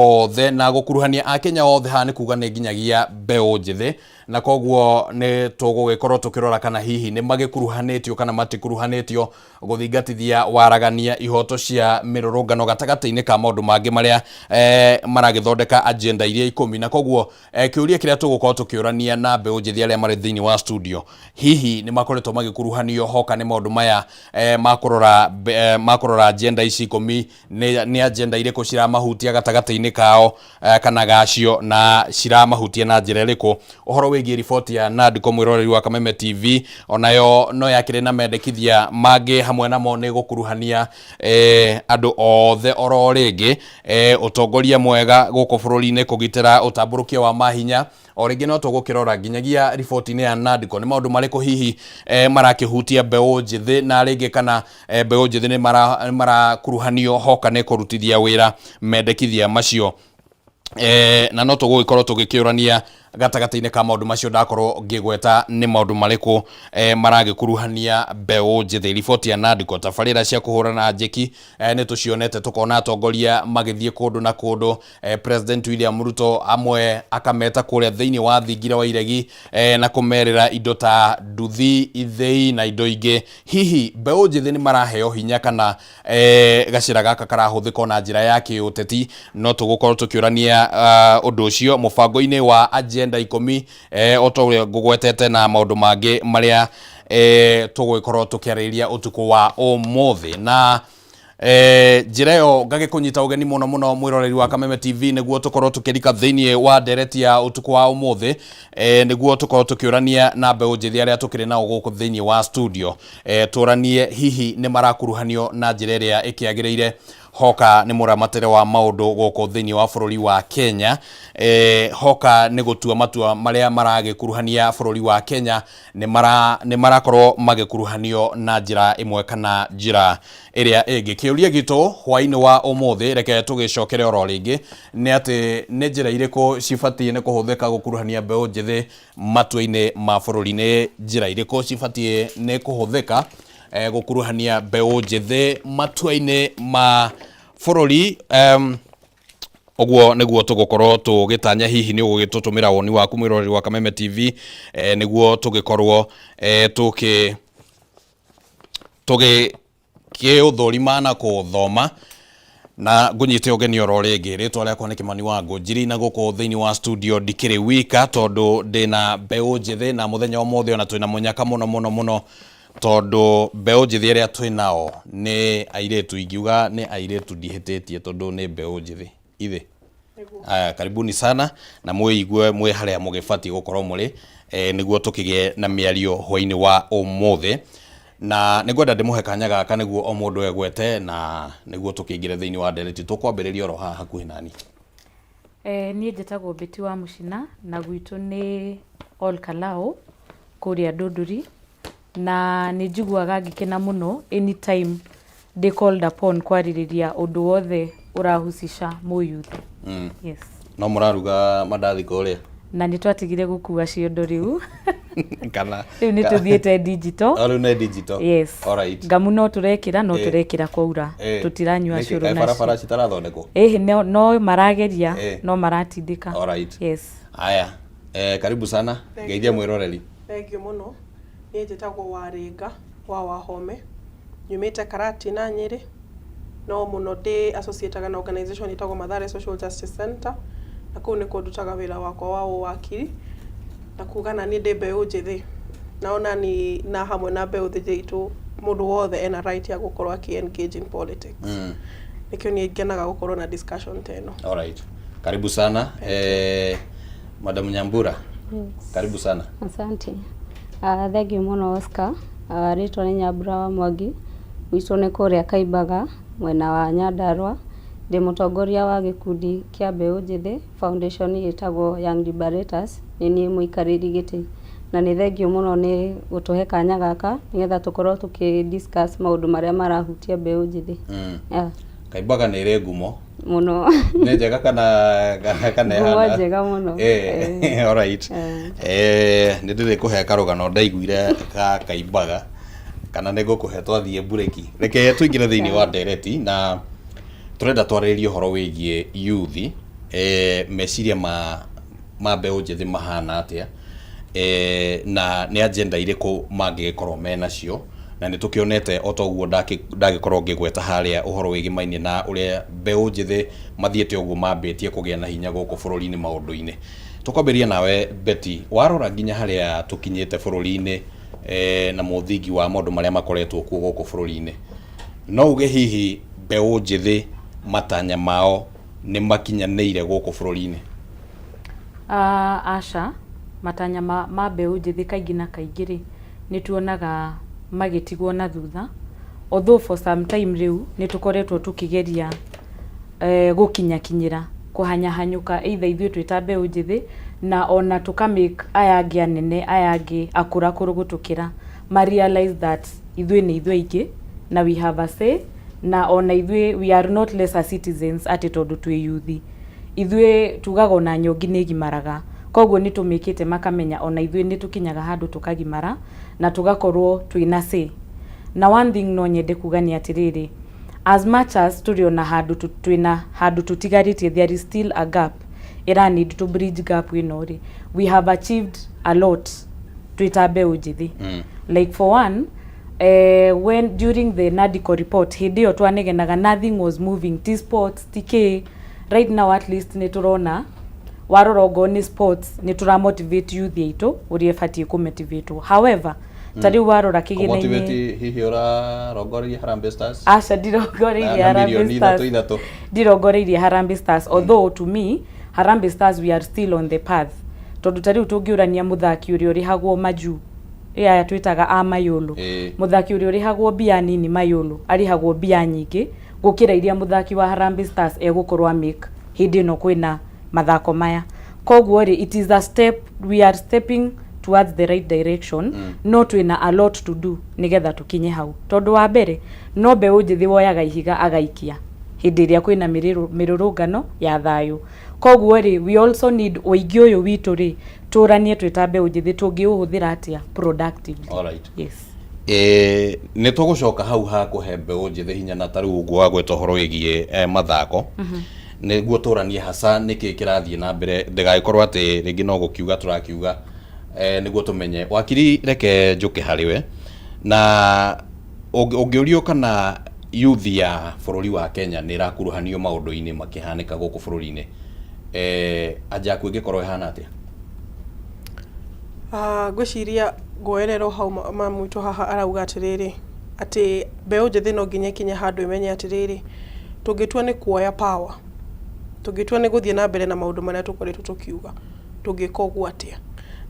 othe ha ni kuga ni nginyagia mbeu njithi na koguo ni tugugikorwo tukirora kana hihi ni magikuruhanitio kana matikuruhanitio guthingatithia waragania ihoto cia mirurungano gatagati-ini ka maundu mangi maria maragithondeka agenda iria 10 na koguo kiuria kiria tugukorwo tukiurania na mbeu njithi aria mari thiini wa studio hihi ni makoretwo magikuruhanio hoka ni maundu maya makorora agenda ici 10 ni agenda iriko ciramahutia gatagati-ini kao kana gacio na ciramahutia na njira iriku uhoro wigie ripoti ya NADCO mwiroreri wa Kameme TV onayo no yakire na mendekithia mangi hamwe namo ni gukuruhania andu othe oro ringi utongoria mwega guku bururi-ini kugitira utamburukia wa mahinya o ringi no tugukirora nginyagia ripoti-ini ya NADCO ni maundu mariko hihi marakihutia mbeu njithi na ringi kana mbeu njithi ni marakuruhanio hoka ni kurutithia wira mendekithia macio na no tugugikorwo tugikiurania gatagati-ini ka maundu macio ndakorwo ngigweta ni maundu mariku maragikuruhania mbeu njithi ripoti ya NADCO tabarira cia kuhurana njeki ni tucionete tukona atongoria magithie kundu na kundu President William Ruto amwe akameta kuria thiini wa thingira wa iregi na kumerera indo ta nduthi ithei na indo ingi hihi mbeu njithi ni maraheo hinya kana gacira gaka karahuthika na njira ya kiuteti no tugukorwo tukiurania undu ucio mubango-ini wa agenda 10 otoria ngugwetete na maundu mangi maria tugukorwo tukiariria utuku wa umuthi na njira yo ngagikunyita ugeni muno mwiroreri wa Kameme TV niguo tukorwo tukirika thiini wa ndereti ya utuku wa umuthi niguo tukorwo tukiurania na mbeu njithi aria tukiri nao guku thiini wa studio turanie hihi ni marakuruhanio na njira iria ikiagirire hoka ni muramatire wa maundu guku thiini wa bururi wa Kenya hoka ni gutua matua maria maragikuruhania bururi wa Kenya ni marakorwo magikuruhanio na njira imwe kana njira iria ingi kiuria gitu hwaini wa umuthi reke tugicokere oro ringi ni ati ni njira iriku cibatie ni kuhuthika gukuruhania mbeu njithi matua-ini ma bururi-ini njira iriku cibatie ni kuhuthika gukuruhania mbeu njithi matua-ini ma bururi oguo niguo tugukorwo tugitanya hihi ni ugitutumira woni waku mwiroreri wa Kameme TV niguo tugikorwo kiuthurima na kuthoma na ngunyite ugeni oro ringi ritwa riakwa ni Kimani Wangu njiri na guku thiini wa studio ndikiri wika tondu ndina mbeu njithi na muthenya umuthi ona twina munyaka muno tondu mbeu njithi iria twinao ni airetu ingiuga ni airetu ndihititie tondu ni mbeu njithi ithe karibuni sana na mwiigue mwe haria mugibatie gukorwo muri niguo tukigie na miario hwaini wa umuthi na nigwenda ndimuhe kanya gaka niguo o mundu egwete na niguo tukingire thiini wa ndereti tukwambiriria oro haha hakuhi nani nie njitagwo Beti wa Mucina na gwitu ni All Kalau kuria Ndunduri na ni njiguaga ngikena muno anytime they called upon kwaririria undu wothe urahusisha mu youth. Yes. No muraruga mandathi kuria na ni twatigire gukua ciondo riu kana riu ni tuthiete digital Alu ne digital. Yes. All right. Gamu no turekira no turekira kwaura. Tutiranyua curu na. Barabara citarathondekwo. No marageria no maratindika. All right. Yes. Aya. Karibu sana. Geithia mwiroreri. Thank you muno. Ni njitagwo Waringa wa Wahome. Nyumite Karati na Nyeri. No muno ndi associated na organization itagwo Mathare Social Justice Center. Na kuu ni kundutaga wira wakwa wa uwakiri. Na kugana ni ndi mbeũ njithi. Naona ni na hamwe na mbeũ njithi itu mundu wothe ena right ya gukorwo engage in politics. Nikio ni ngenaga gukorwo na discussion teno. All right. Karibu sana. Madam Nyambura. Yes. Karibu sana. Asante. Thank you muno Oscar. Ritwa ni Nyambura wa Mwangi. Witu ni kuria Kaibaga mwena wa Nyandarua. Ndi mutongoria wa gikundi kia mbeũ njithi foundation yitagwo Young Liberators. Ni muikariri giti. Na ni thank you muno ni gutuhe kanya gaka nigetha tukorwo tukidiscuss maundu maria marahutia mbeũ njithi. Kaibaga ni ire ngumo muno. Ni njega kana Ngumo njega muno. All right. Ni ndiri kuhe karugano ndaiguire ka Kaibaga kana ni ngukuhe twathie bureki. Reke tuingire thiini wa ndereti na turenda twarĩrie horo wĩgie youth meciria ma mbeũ njithi mahana atia na nĩ agenda irĩkũ mangĩkorwo menacio na nĩ tukionete otoguo ndagĩkorwo ngĩgweta harĩa ũhoro wĩgie mainie na ũrĩa mbeũ njithi mathiĩte ũguo mambĩtie kũgĩa na hinya gũkũ bũrũri-inĩ maũndũ-inĩ. Tukwambĩrĩria nawe Betty, warora nginya harĩa tũkinyĩte bũrũri-inĩ na mũthingi wa maũndũ marĩa makoretwo kuo gũkũ bũrũri-inĩ, no uge hihi mbeũ njithi matanya mao nĩ makinyanĩire gũkũ bũrũri-inĩ? Aca matanya ma mbeũ njithi kaingĩ na kaingĩ rĩ nĩ tuonaga magĩtigwo na thutha, although for some time rĩu nĩ tũkoretwo tũkĩgeria gũkinyakinyĩra kũhanyahanyũka either ithuĩ twĩ ta mbeũ njithi na ona tũkamake aya angĩ anene aya angĩ akũrakũrũ gũtũkĩra ma realize that ithuĩ nĩ ithuĩ aingĩ na we have a say na ona ithuĩ we are not lesser citizens ati tondu twi yuthi. Ithuĩ tugaga ona nyongi nĩ gimaraga, koguo nĩ tũmĩkĩte makamenya ona ithuĩ nĩ tũkinyaga handũ tukagimara na tugakorwo twina say. Na one thing no nyende kuga nĩ atirĩrĩ, as much as tũrĩ ona handũ twina handũ tũtigarĩtie, there is still a gap ira need to bridge gap ĩno rĩ. We have achieved a lot twita mbeũ njithi. Like for one, when during the NADCO report hindi yo twanegenaga nothing was moving, t sports tk right now at least ni turona warorongo ni sports ni tura motivate youth yaito uri efatie ku motivate. However tari warora kigene ni motivate hihi ora rongoreirie Harambee Stars aca ndirongoreirie Harambee Stars ndirongoreirie Harambee Stars, although to me Harambee Stars we are still on the path tondu tari utungiurania muthaki uri uri hagwo maju ya twitaga a mayolo muthaki uri urihagwo bia nini mayolo arihagwo bia nyingi gukira iria muthaki wa Harambee Stars egukorwa make hindi no kwina mathako maya. Koguo ri it is a step, we are stepping towards the right direction. No twina a lot to do nigetha tukinye hau tondu wa mbere no mbeũ njithi woyaga ihiga agaikia hindi iria kwina mirurungano ya thayu. Koguo ri we also need uigi uyu witu ri turanie twita mbeũ njithi tungiuhuthira atia productively. All right. Yes. Nĩ tũgũcoka hau ha kũhe mbeũ njithi hinya na tarĩu ũguo wa gweta ũhoro wĩgie mathako nĩguo tũranie hasa nĩkĩ kĩrathiĩ na mbere, ndĩgagĩkorwo atĩ rĩngĩ no gũkiuga tũrakiuga nĩguo tũmenye. Wakiri reke njũke harĩwe na ũngĩũrio kana youth ya bũrũri wa Kenya nĩ ĩrakuruhanio maũndũ-inĩ makĩhanĩka gũkũ bũrũri-inĩ, anja yaku ĩngĩkorwo ĩhana atĩa? Ngwĩciria ngoerero hau mamu witũ haha arauga atirĩrĩ atĩ mbeũ njithi no nginya ikinye handũ imenye atirĩrĩ tũngĩtua nĩ kuoya power, tũngĩtua nĩ gũthiĩ na mbere na maũndũ marĩa tũkoretwo tũkiuga tũngĩka ũguo atĩa,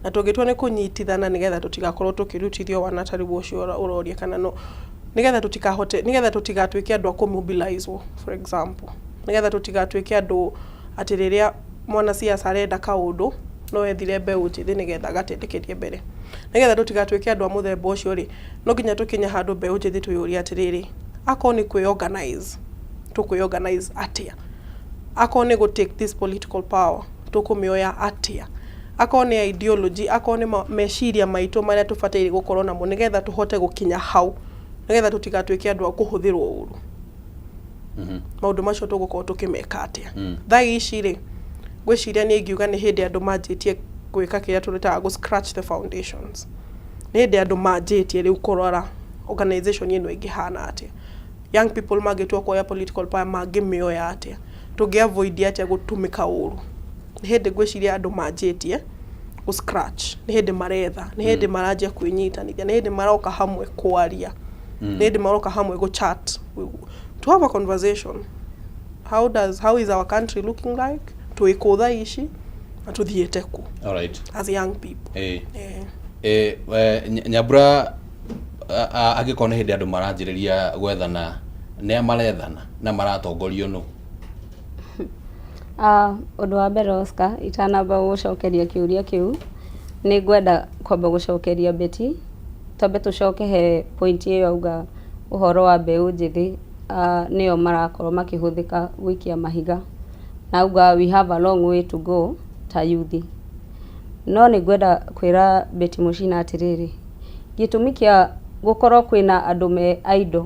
na tũngĩtua nĩ kũnyitithana nigetha tũtigakorwo tũkĩrutithio wanatari ũcio ũroria kana no nigetha tũtikahote nigetha tũtigatuĩke andũ a kũmobilize for example, nigetha tũtigatuĩke andũ atĩ rĩrĩa mwana siasa arenda kaũndũ no ethire mbeũ njithi nigetha agatendekethie mbere, nigetha tũtigatuĩke andũ a mũthemba ũcio rĩ no nginya tũkinye handũ mbeũ njithi twĩyũrie atirĩrĩ akorwo nĩ kwĩorganize tũkwĩorganize atĩa, akorwo nĩ go take this political power tũkũmĩoya atĩa, akoo ni ideology akoo ni meciria maitũ marĩa tũbataire gũkorwo namo nĩgetha tũhote gũkinya hau nĩgetha tũtigatuĩke andũ a kũhũthĩrwo ũru maũndũ macio tũgũkorwo tũkĩmeka atĩa thaa ici rĩ gwĩciria nĩ ngiuga nĩ hĩndĩ andũ manjĩtie gwĩka kĩrĩa tũretaga scratch the foundations nĩ hĩndĩ andũ manjĩtie rĩu kũrora organization ĩno ĩngĩhana atĩa young people magĩtua kuoya political power mangĩmĩoya atĩa tũngĩavoid atĩa gũtũmĩka ũru nĩ hĩndĩ gwĩciria andũ manjĩtie scratch nĩ hĩndĩ maretha nĩ hĩndĩ maranjia kwĩnyitanithia nĩ hĩndĩ maroka hamwe kwaria nĩ hĩndĩ maroka hamwe chat to have a conversation how is our country looking like twĩkũtha ici na tuthiĩte ku as young people Nyambura agĩkorwo nĩ hĩndĩ andũ maranjĩrĩria gwethana nĩ marethana na maratongorio nũ ũndũ wa mbere Oscar itanamba gũcokeria kĩũria kĩu nĩ ngwenda kwamba gũcokeria Betty twabe tũcoke he point ĩyo auga ũhoro wa mbeũ njĩthĩ nĩo marakorwo makĩhũthĩka gũikia mahiga na auga we have a long way to go ta youth no nĩ ngwenda kwĩra Betty Mũcina atĩrĩrĩ gĩtũmi kĩa gũkorwo kwĩna andũ me idle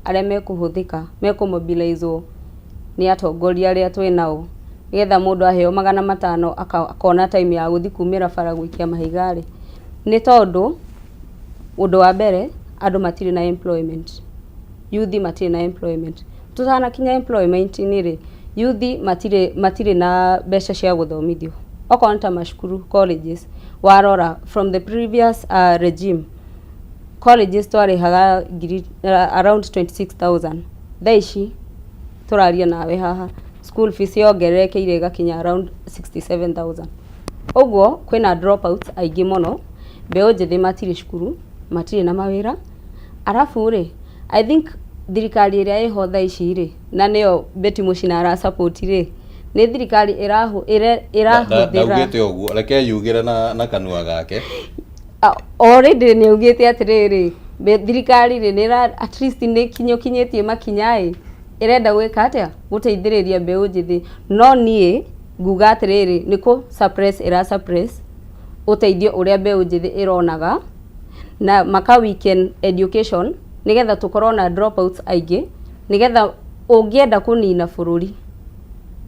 arĩa mekũhũthĩka mekũmobilizewo nĩ atongoria arĩa twĩnao nĩgetha mũndũ aheo 500 akona time ya gũthi kumĩra bara gũikia mahiga rĩ nĩ tondũ ũndũ wa mbere andũ matirĩ na employment youth matirĩ na employment tutanakinya employment nĩ rĩ youth matirĩ na mbeca cia gũthomithio okorwo ta macukuru colleges warora from the previous regime colleges twarĩhaga around 26,000 thaa ici tũraria nawe haha school fees yongererekeire ĩgakinya around 67,000 ũguo kwĩna dropouts aingĩ mũno mbeũ njĩthĩ matirĩ cukuru matirĩ na mawĩra arafu rĩ I think thirikari ĩrĩa ĩho thaa ici rĩ na nĩyo Betty Mũcina ara support rĩ nĩ thirikari ĩrahũthĩra ndaugĩte ũguo reke yugĩre na kanua gake already nĩ ugĩte atĩrĩrĩ thirikari rĩ nĩ at least nĩ kinyũkinyĩtie makinya ĩrenda gwĩka atĩa gũteithĩrĩria mbeũ njĩthĩ no niĩ nguga atĩrĩrĩ nĩ suppress ũteithio ũrĩa mbeũ njĩthĩ ĩronaga na maka weekend education nĩgetha tũkorwo na dropouts aingĩ nĩgetha ũngĩenda kũnina bũrũri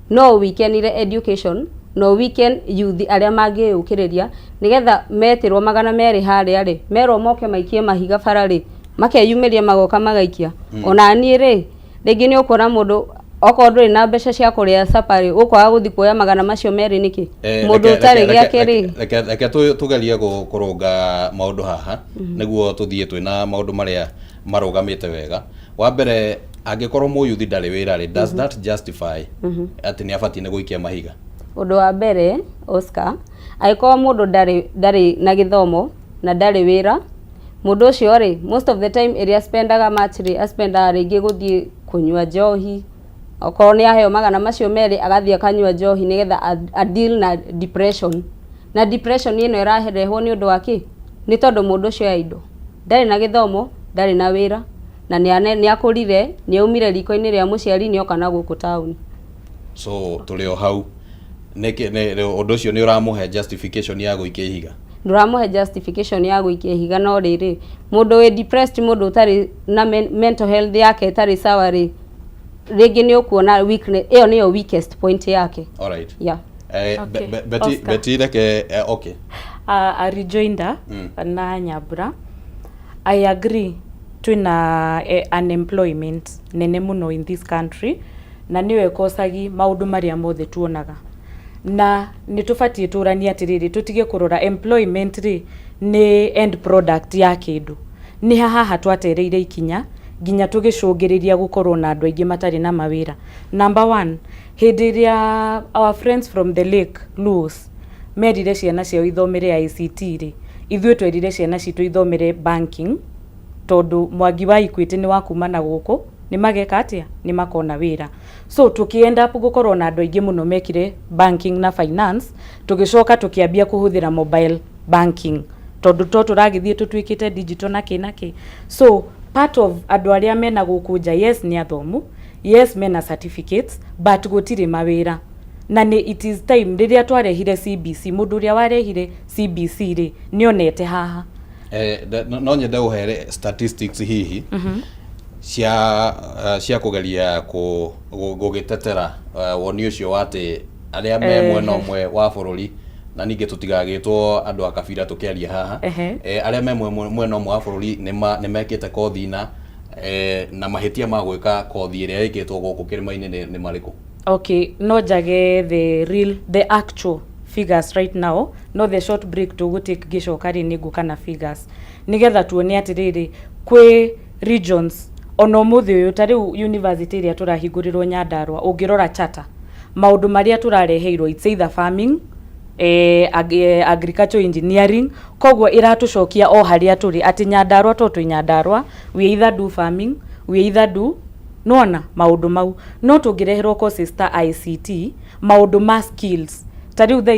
no weekend education no weekend youth arĩa mangĩũkĩrĩria nĩgetha metirwo 200 harĩa rĩ merwo moke maikie mahiga bara rĩ makeyumĩria magoka magaikia ona niĩ rĩ rĩngĩ nĩ ũkora mũndũ okorwo ndũrĩ na mbeca cia kũrĩa safari ũkwaga gũthi kuoya 200 macio merĩ nĩkĩ mũndũ ũtarĩ gĩake rĩ reke tugerie kũrũnga maũndũ haha nĩguo tũthiĩ twĩna maũndũ marĩa marũgamĩte wega wa mbere angĩkorwo mũyuthi ndarĩ wĩra rĩ does that justify atĩ nĩ abatie nĩ gũikia mahiga ũndũ wa mbere Oscar angĩkorwo mũndũ ndarĩ na gĩthomo na ndarĩ wĩra mũndũ ũcio rĩ most of the time ĩrĩa spendaga match rĩ spendaga rĩngĩ gũthiĩ kũnyua njohi okorwo nĩ aheo 200 macio merĩ agathiĩ akanyua njohi nĩgetha a deal na depression ĩno ĩrarehwo nĩ ũndũ wa kĩ nĩ tondũ mũndũ ũcio aindo ndarĩ na gĩthomo ndarĩ na wĩra na nĩ akũrire nĩ aumire riko-inĩ rĩa mũciari nĩ oka na gũkũ town so tũrĩ o hau ũndũ ũcio nĩ ũramũhe justification ya gũikia ihiga ndũramũhe justification ya gũikia ihiga no rĩrĩ mũndũ wĩ depressed mũndũ ũtarĩ na mental health yake ĩtarĩ sawa rĩ rĩngĩ nĩ ũkuona weakness ĩyo nĩyo weakest point yake alright yeah Betty reke okay a rejoinder na Nyambura I agree twina unemployment nene muno in this country na niwe kosagi maundu maria mothe tuonaga na nitubatie turania atiriri tutige kurora employment ri ni end product ya kindu ni haha twatereire ikinya ginya tugicungiriria gukorwo na andu aingi matari na mawira number 1 hindiria our friends from the lake Luos merire ciana ciao ithomere ICT ri ithuĩ twerire ciana citu ithomere banking tondu Mwangi wa Equity ni wakuma na guku ni mageka atia ni makona wira so tukienda up gukorwo na andu aingi muno mekire banking na finance tugicoka tukiambia kuhuthira mobile banking tondu to turagithie tutwikite digital na kinaki so part of andu aria mena guku nja yes ni athomu yes mena certificates but gutire mawira na ni it is time riria twarehire CBC mundu uria warehire CBC ri nionete haha no nyende uhere statistics hihi cia kugeria gugitetera woni ucio wati aria me mwena umwe wa bururi na ninge tutigagitwo andu akabira tukiaria haha aria me mwena umwe wa bururi ni mekite kothi na mahitia ma gwika kothi iria ikitwo guku kirima-ini ni mariku. Okay, no jage the actual figures right now, no the short break to go take gicokari nigu kana figures nigetha tuone atiriri kwi regions ono muthi uyu tari university iria turahigurirwo Nyandarua ungirora chata maundu maria turareheirwo it's either farming agriculture engineering kogwo iratucokia o haria turi ati Nyandarua to Nyandarua we either do farming we either do nona maundu mau no tungireherwo courses ta ICT maundu ma skills tari utha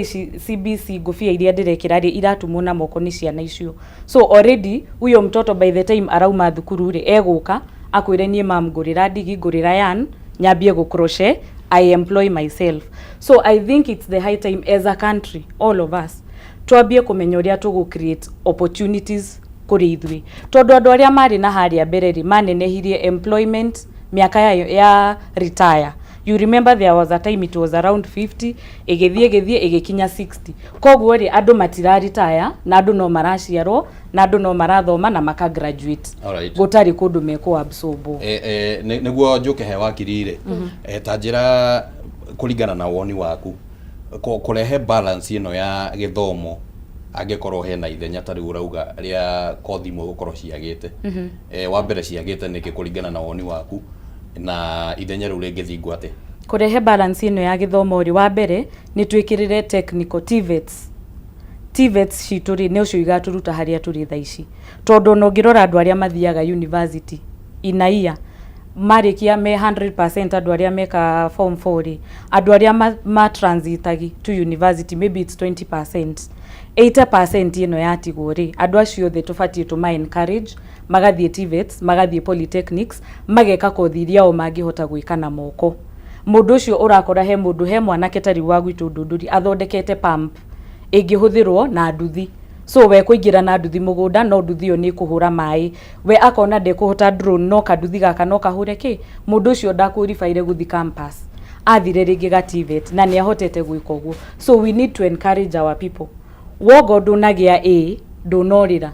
CBC gofia iria ndirekira ri iratumwo na moko ni ciana icio so already uyo mtoto by the time arauma thukuru ri eguka akwire nie mamgurira ndigi ngurira yan nyambie go crochet I employ myself so I think it's the high time as a country all of us twambie kumenya uria tugu create opportunities kuri ithui tondu andu aria mari na haria mbere ri manenehirie employment miaka ya retire. You remember there was a time it was around 50 igithie igikinya 60 kogwo ri andu matira retire na andu no maraciarwo na andu no marathoma na maka graduate gutari kundu meko absorb niguo njuke he wakirire ta njira kuringana na woni waku kurehe balance ino ya githomo angekorwo hena ithenya tari urauga ria kothi mwe gukorwo ciagite wa mbere ciagite niki kuringana na woni waku na ithenya riu ringithingwo ate kurehe balance ino ya githomo ri wa mbere ni twikirire technical TVETs cituri ne ucio igaturuta haria turi thaici tondu no ngirora andu aria mathiaga university inaia marikia me 100% andu aria meka form 4 andu aria ma transitagi to university maybe it's 20% 80% ino yatigwo ri andu acio the tufati to ma encourage magathie TVETs magathie polytechnics mageka kothi iria o mangihota gwika na moko mundu ucio urakora he mundu he mwanake tari wa gwitu ndunduri athondekete pump ingihuthirwo na nduthi so we kuingira na nduthi mugunda no nduthi yo ni kuhura mai we akona de kuhota drone no kanduthi gaka no kahure ki mundu ucio ndakurifaire guthi campus athire ringi ga TVET na ni ahotete gwika uguo so we need to encourage our people wogo ndunagia ndunorira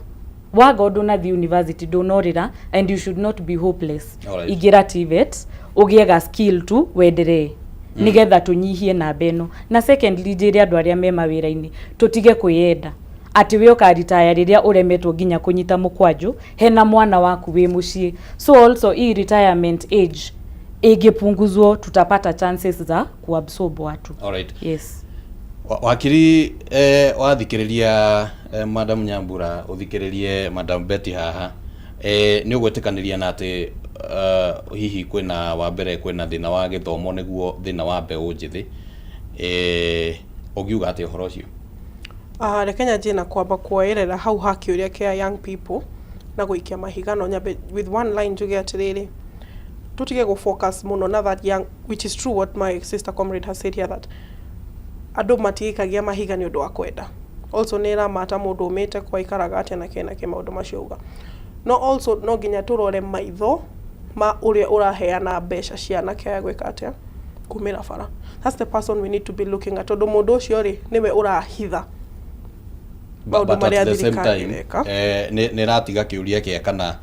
wago nduna the university ndunorira and you should not be hopeless igira TVET ugiega skill tu wedere nigetha tunyihie na beno na secondly jiri andu aria me mawira-ini tutige kuyenda ati we ukaritaya riria uremetwo nginya kunyita mukwaju hena mwana waku we mucie so also retirement age igipunguzwo tutapata chances za kuabsorb watu. Yes. Wakiri wathikiriria Madam Nyambura uthikiririe Madam Betty haha ni ugwetikaniria na ati hihi kwina wa mbere kwina thina wa githomo niguo thina wa mbeu njithi ugiuga ati uhoro ucio Kenya jina kwamba kuoerera hau haki uria kia young people na guikia mahigano nyabe with one line njuge atiriri tutige go focus muno na that young, which is true what my sister comrade has said here, that andu matikagia mahiga ni undu wa kwenda also nira mata mundu umite kwa ikaraga atia na kena ke maundu maciuga no also no ginya turore maitho ma uria uraheana mbeca ciana kia gwika atia kumira bara. That's the person we need to be looking at. Tondu mundu ucio ri niwe urahitha but at the same time ni ratiga kiuria kia kana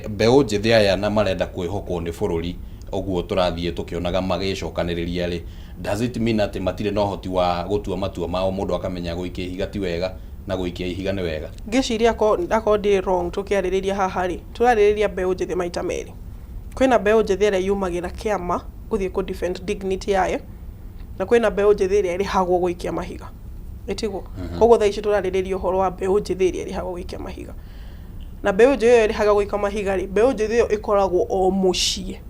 mbeu njithi aya na marenda kwihokwo ni bururi oguo turathie tukionaga magicokaniriria ri does it mean ati matire no hoti wa gutua matua mao mundu akamenya guikia ihiga ti wega na guikia ihiga ni wega ngiciria ako ndi wrong tukiaririria haha ri turaririria mbeu njithi maita meri kwina mbeu njithi ria yumagira kiama guthie ku defend dignity yayo na kwina mbeu njithi ria irihagwo guikia mahiga etigo koguo thaici turaririria uhoro wa mbeu njithi ria irihagwo guikia mahiga na mbeu njithi ria irihagwo guikia mahiga ri mbeu njithi io ikoragwo o mucie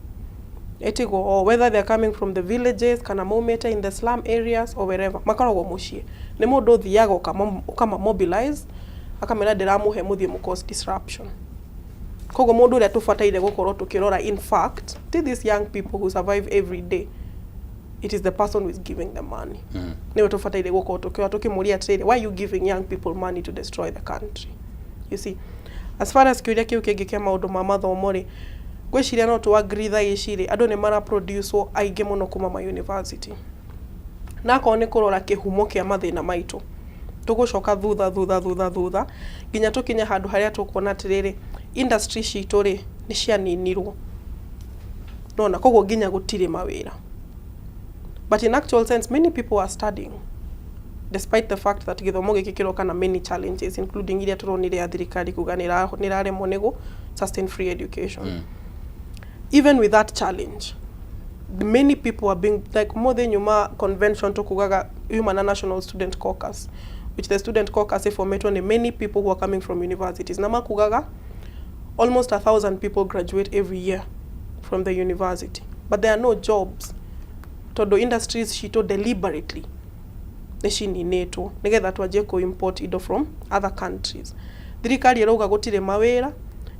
etigo or whether they are coming from the villages kana maumete in the slum areas or wherever makoragwo mucie ni mundu thiaga kama mobilize akamera ndiramuhe muthie mu cause disruption koguo mundu ria tufataire gukorwo tukirora in fact to these young people who survive every day it is the person who is giving the money. Niwe tufataire guko tukiwa tukimuria atiriri, why are you giving young people money to destroy the country? You see, as far as kiuria kiu kingi kia maundu ma mathomo ri, gwiciria no tu agree tha iciri andu ni mara produce aingi muno kuma ma university na ko ni kurora kihumo kia mathina maitu tugucoka thutha ginya tukinya handu haria tukuona atiriri industry citu ri ni cianinirwo nona koguo ginya gutire mawira. But in actual sense, many people are studying, despite the fact that githomo giki kiroka na many challenges, including iria turonire ya thirikari kuga niraremwo nigu sustain free education. Even with that challenge, many people are being, like more than Yuma convention to kugaga Yuma National Student Caucus, which the student caucus formatted on many people who are coming from universities. Nama kugaga, almost 1,000 people graduate every year from the university, but there are no jobs. Todo industries shito deliberately neshini neto nigetha twaje ko import indo from other countries. Thirikari irauga gutire mawira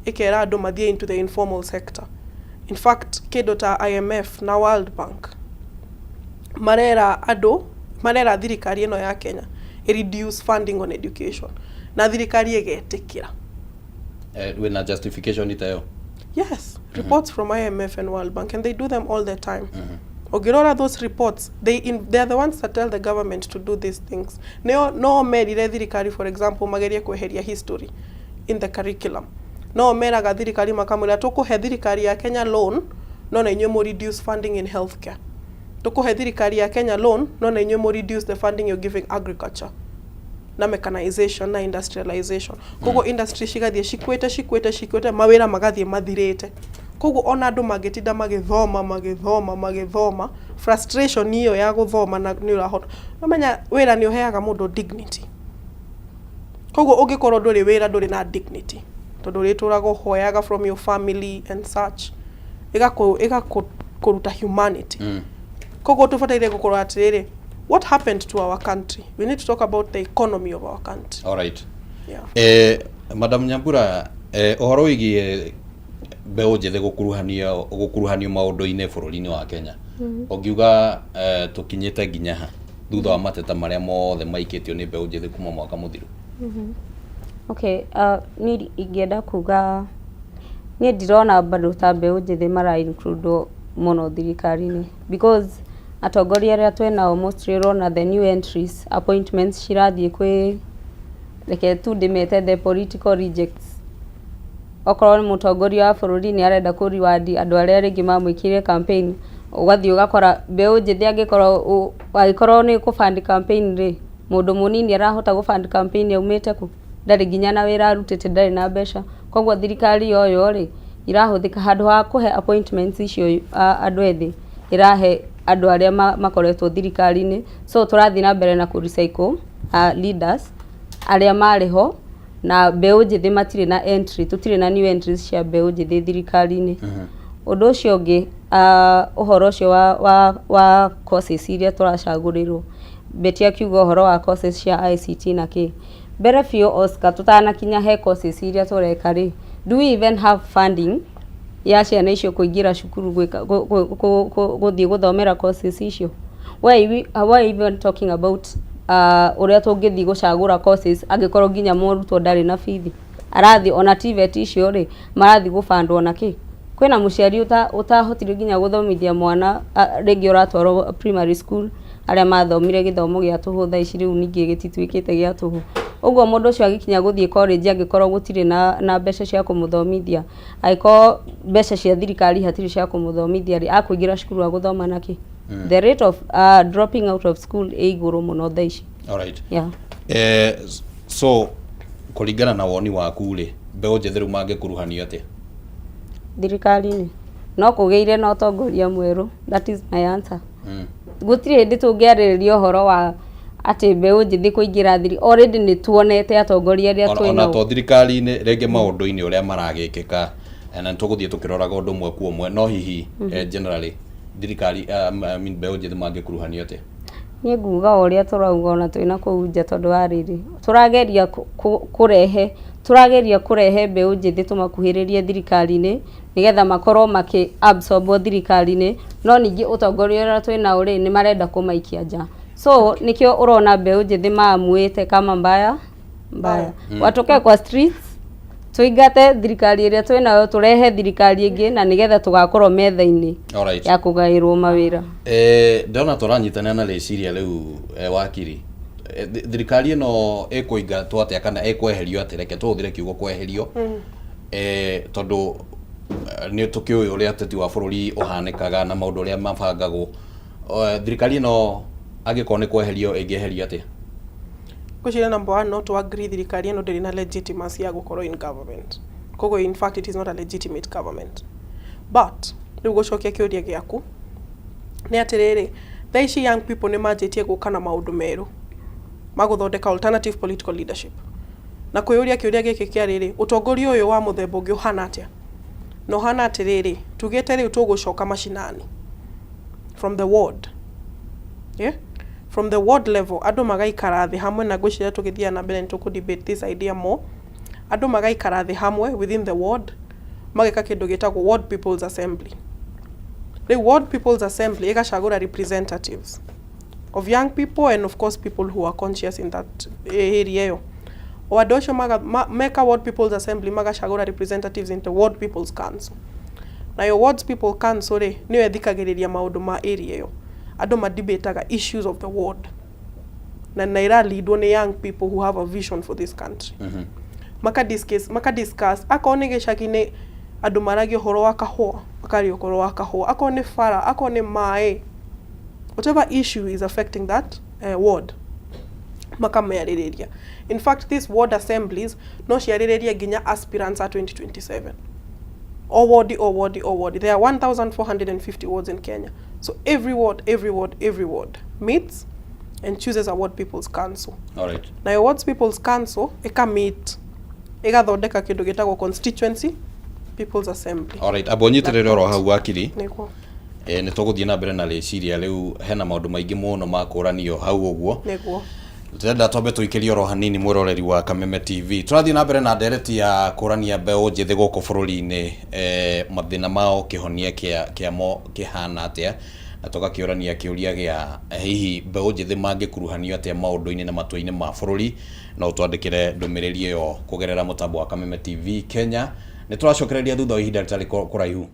ikera andu mathie into the informal sector. In fact, kido ta IMF na World Bank marera thirikari ino ya Kenya reduce funding on education na thirikari egetikira with a justification itayo. Yes, reports from IMF and World Bank, and they do them all the time. Ogirora those reports, they are the ones that tell the government to do these things. No merire thirikari, for example, mageria kweheria history in the curriculum. No meraga thirikari makamwira tukuhe thirikari ya Kenya loan, no na inywe mo reduce funding in healthcare. Tukuhe thirikari ya Kenya loan, no na inywe mo reduce the funding you're giving agriculture na mechanization na industrialization. Kogo industry shigathie shikwete mawira magathie mathirite. Kogo ona andu magetinda magithoma frustration hiyo ya guthoma na ni urahota nomenya wira ni uheaga mundu dignity. Kogo ugikorwo nduri wira nduri na dignity tondu riturago hoyaga from your family and such igakuruta humanity. Kogo tufataire gukorwo atiriri, what happened to our country? We need to talk about the economy of our country. All right. Yeah. Madam Nyambura, ohoro igie beo jethe gukuruhanio maundu-ini bururi-ini wa Kenya. Ogiuga tukinyite nginya ha thutha wa mateta maria mothe maikitio ni beo jethe kuma mwaka muthiru. Okay, ni ingenda kuga ni ndirona bado ta beo jethe mara include muno thirikari-ini because atongoria aria twena almost rona the new entries appointments shirathie kwi reke tu ndimete the political rejects. Okorwo ni mutongoria wa bururi ni arenda ku reward andu aria ringi mamwikire campaign, ugathie ugakora beu njithi agikorwo ni ku fund campaign ri mundu munini arahota ku fund campaign yaumite ku ndari ginya na wira arutite ndari na mbeca. Koguo thirikari yoyo ri irahuthika handu ha kuhe appointments icio andu ethi irahe andu aria makoretwo thirikari-ini. So turathie na mbere na ku recycle leaders aria mariho na beu njithi matire na entry, tutire na new entries cia beu njithi thirikari-ini. Undu ucio ungi uhoro ucio wa courses iria turacagurirwo betia kiugo uhoro wa courses cia ICT na ki mbere biu Oscar tutana kinya he courses iria tureka ri, do we even have funding ya ciana icio kuingira cukuru guthie guthomera courses icio? Why even talking about uria tungithi gucagura courses agikorwo nginya murutwo ndari na bithi arathi ona TVET icio ri marathi gufandwo na ki? Kwina muciari utahotire nginya guthomithia mwana ringi uratwarwo primary school aria mathomire githomo gia tuhu tha ici riu ningi gititwikite gia tuhu. Uguo mundu ucio agikinya guthie college agikorwo gutire na mbeca cia kumuthomithia, aiko mbeca cia thirikari hatire cia kumuthomithia ri akuingira cukuru aguthoma na ki? The rate of dropping out of school iguru muno tha ici. All right. Yeah. So kuringana na woni waku ri beo njithi riu mangikuruhanio atia? Thirikari-ini no kugeire na utongoria mweru. That is my answer. Gutire hindi tungiaririria uhoro wa ati beu njithi kuingira thiri already ni tuonete atongoria aria twina ona to thirikari-ini rege maundu-ini uria maragikika na tuguthie tukiroraga undu mwe ku mwe no hihi generally thirikari beu njithi mangikuruhanio atia? Ni nguga uria turauga ona twina kuu nja tondu wa riri turageria kurehe turageria kurehe mbeu njithi tumakuhiririe thirikari-ini nigetha makorwo maki absorb thirikari-ini no ningi utongoria uria twina uri ni marenda kumaikia nja so nikio urona mbeu njithi maamuite kama mbaya watoke kwa streets tuingate thirikari iria twinayo turehe thirikari ingi na nigetha tugakorwo metha-ini ya kugairwo mawira ndona turanyitana na reciria riu wakiri thirikari ino ikuingatwo atia kana ikweherio atia reke tuhuthire kiugo kweherio tondu ni tukiuĩ uria ateti wa bururi uhanikaga na maundu uria mabangagwo thirikari ino angikorwo ni kweherio ingieherio atia Kushira number one, not to agree thirikari ino ndiri na legitimacy ya gukorwo in government. Kogo in fact it is not a legitimate government. But riu gucokia kiuria giaku ni atiriri thaici young people ni manjitie guka na maundu meru maguthondeka alternative political leadership na kuyuria kiuria giki kia riri utongoria uyu wa muthemba ungi uhana atia no hana atiriri tugite riu tugucoka mashinani from the ward from the ward level andu magaikara thi hamwe na gwicira tugithia na mbere nituku debate this idea more andu magaikara thi hamwe within the ward mageka kindu gitagwo ward people's assembly the ward people's assembly igacagura representatives of young people and of course people who are conscious in that area yo wadosho meka ward people's assembly magacagura representatives into ward people's council na yo ward people's council ri niyo ethikagiriria maundu ma area yo andu madebataga issues of the ward na ira leadwo ni young people who have a vision for this country maka discuss akone gicagi-ini andu maragi horo wa kahua akari okoro wa kahua akone fara akone mae whatever issue is affecting that ward makameaririria. In fact these ward assemblies no ciaririria ginya aspirants at 2027 or ward there are 1450 wards in Kenya. So every ward meets and chooses a ward people's council. All right. Na your ward people's council eka meet igathondeka kindu gitagwo constituency people's assembly. All right. Abonyitirire oro hau wakiri. Niko. Ni tuguthie na mbere na reciria riu hena maundu maingi muno makuranio hau uguo. Niko. Tenda twambe tuikirie oro hanini mwiroreri wa Kameme TV. Turathie na mbere na ndereti ya kurania mbeu njithi guku bururi-ini mathina mao kihonia kiamo kihana atia na tugakiorania kiuria gia hihi mbeu njithi mangikuruhanio atia maundu-ini na matwa-ini ma bururi na utwandikire ndumiriri yo kugerera mutambo wa Kameme TV Kenya. Ni turacokereria thutha wa ihinda ritari kuraihu.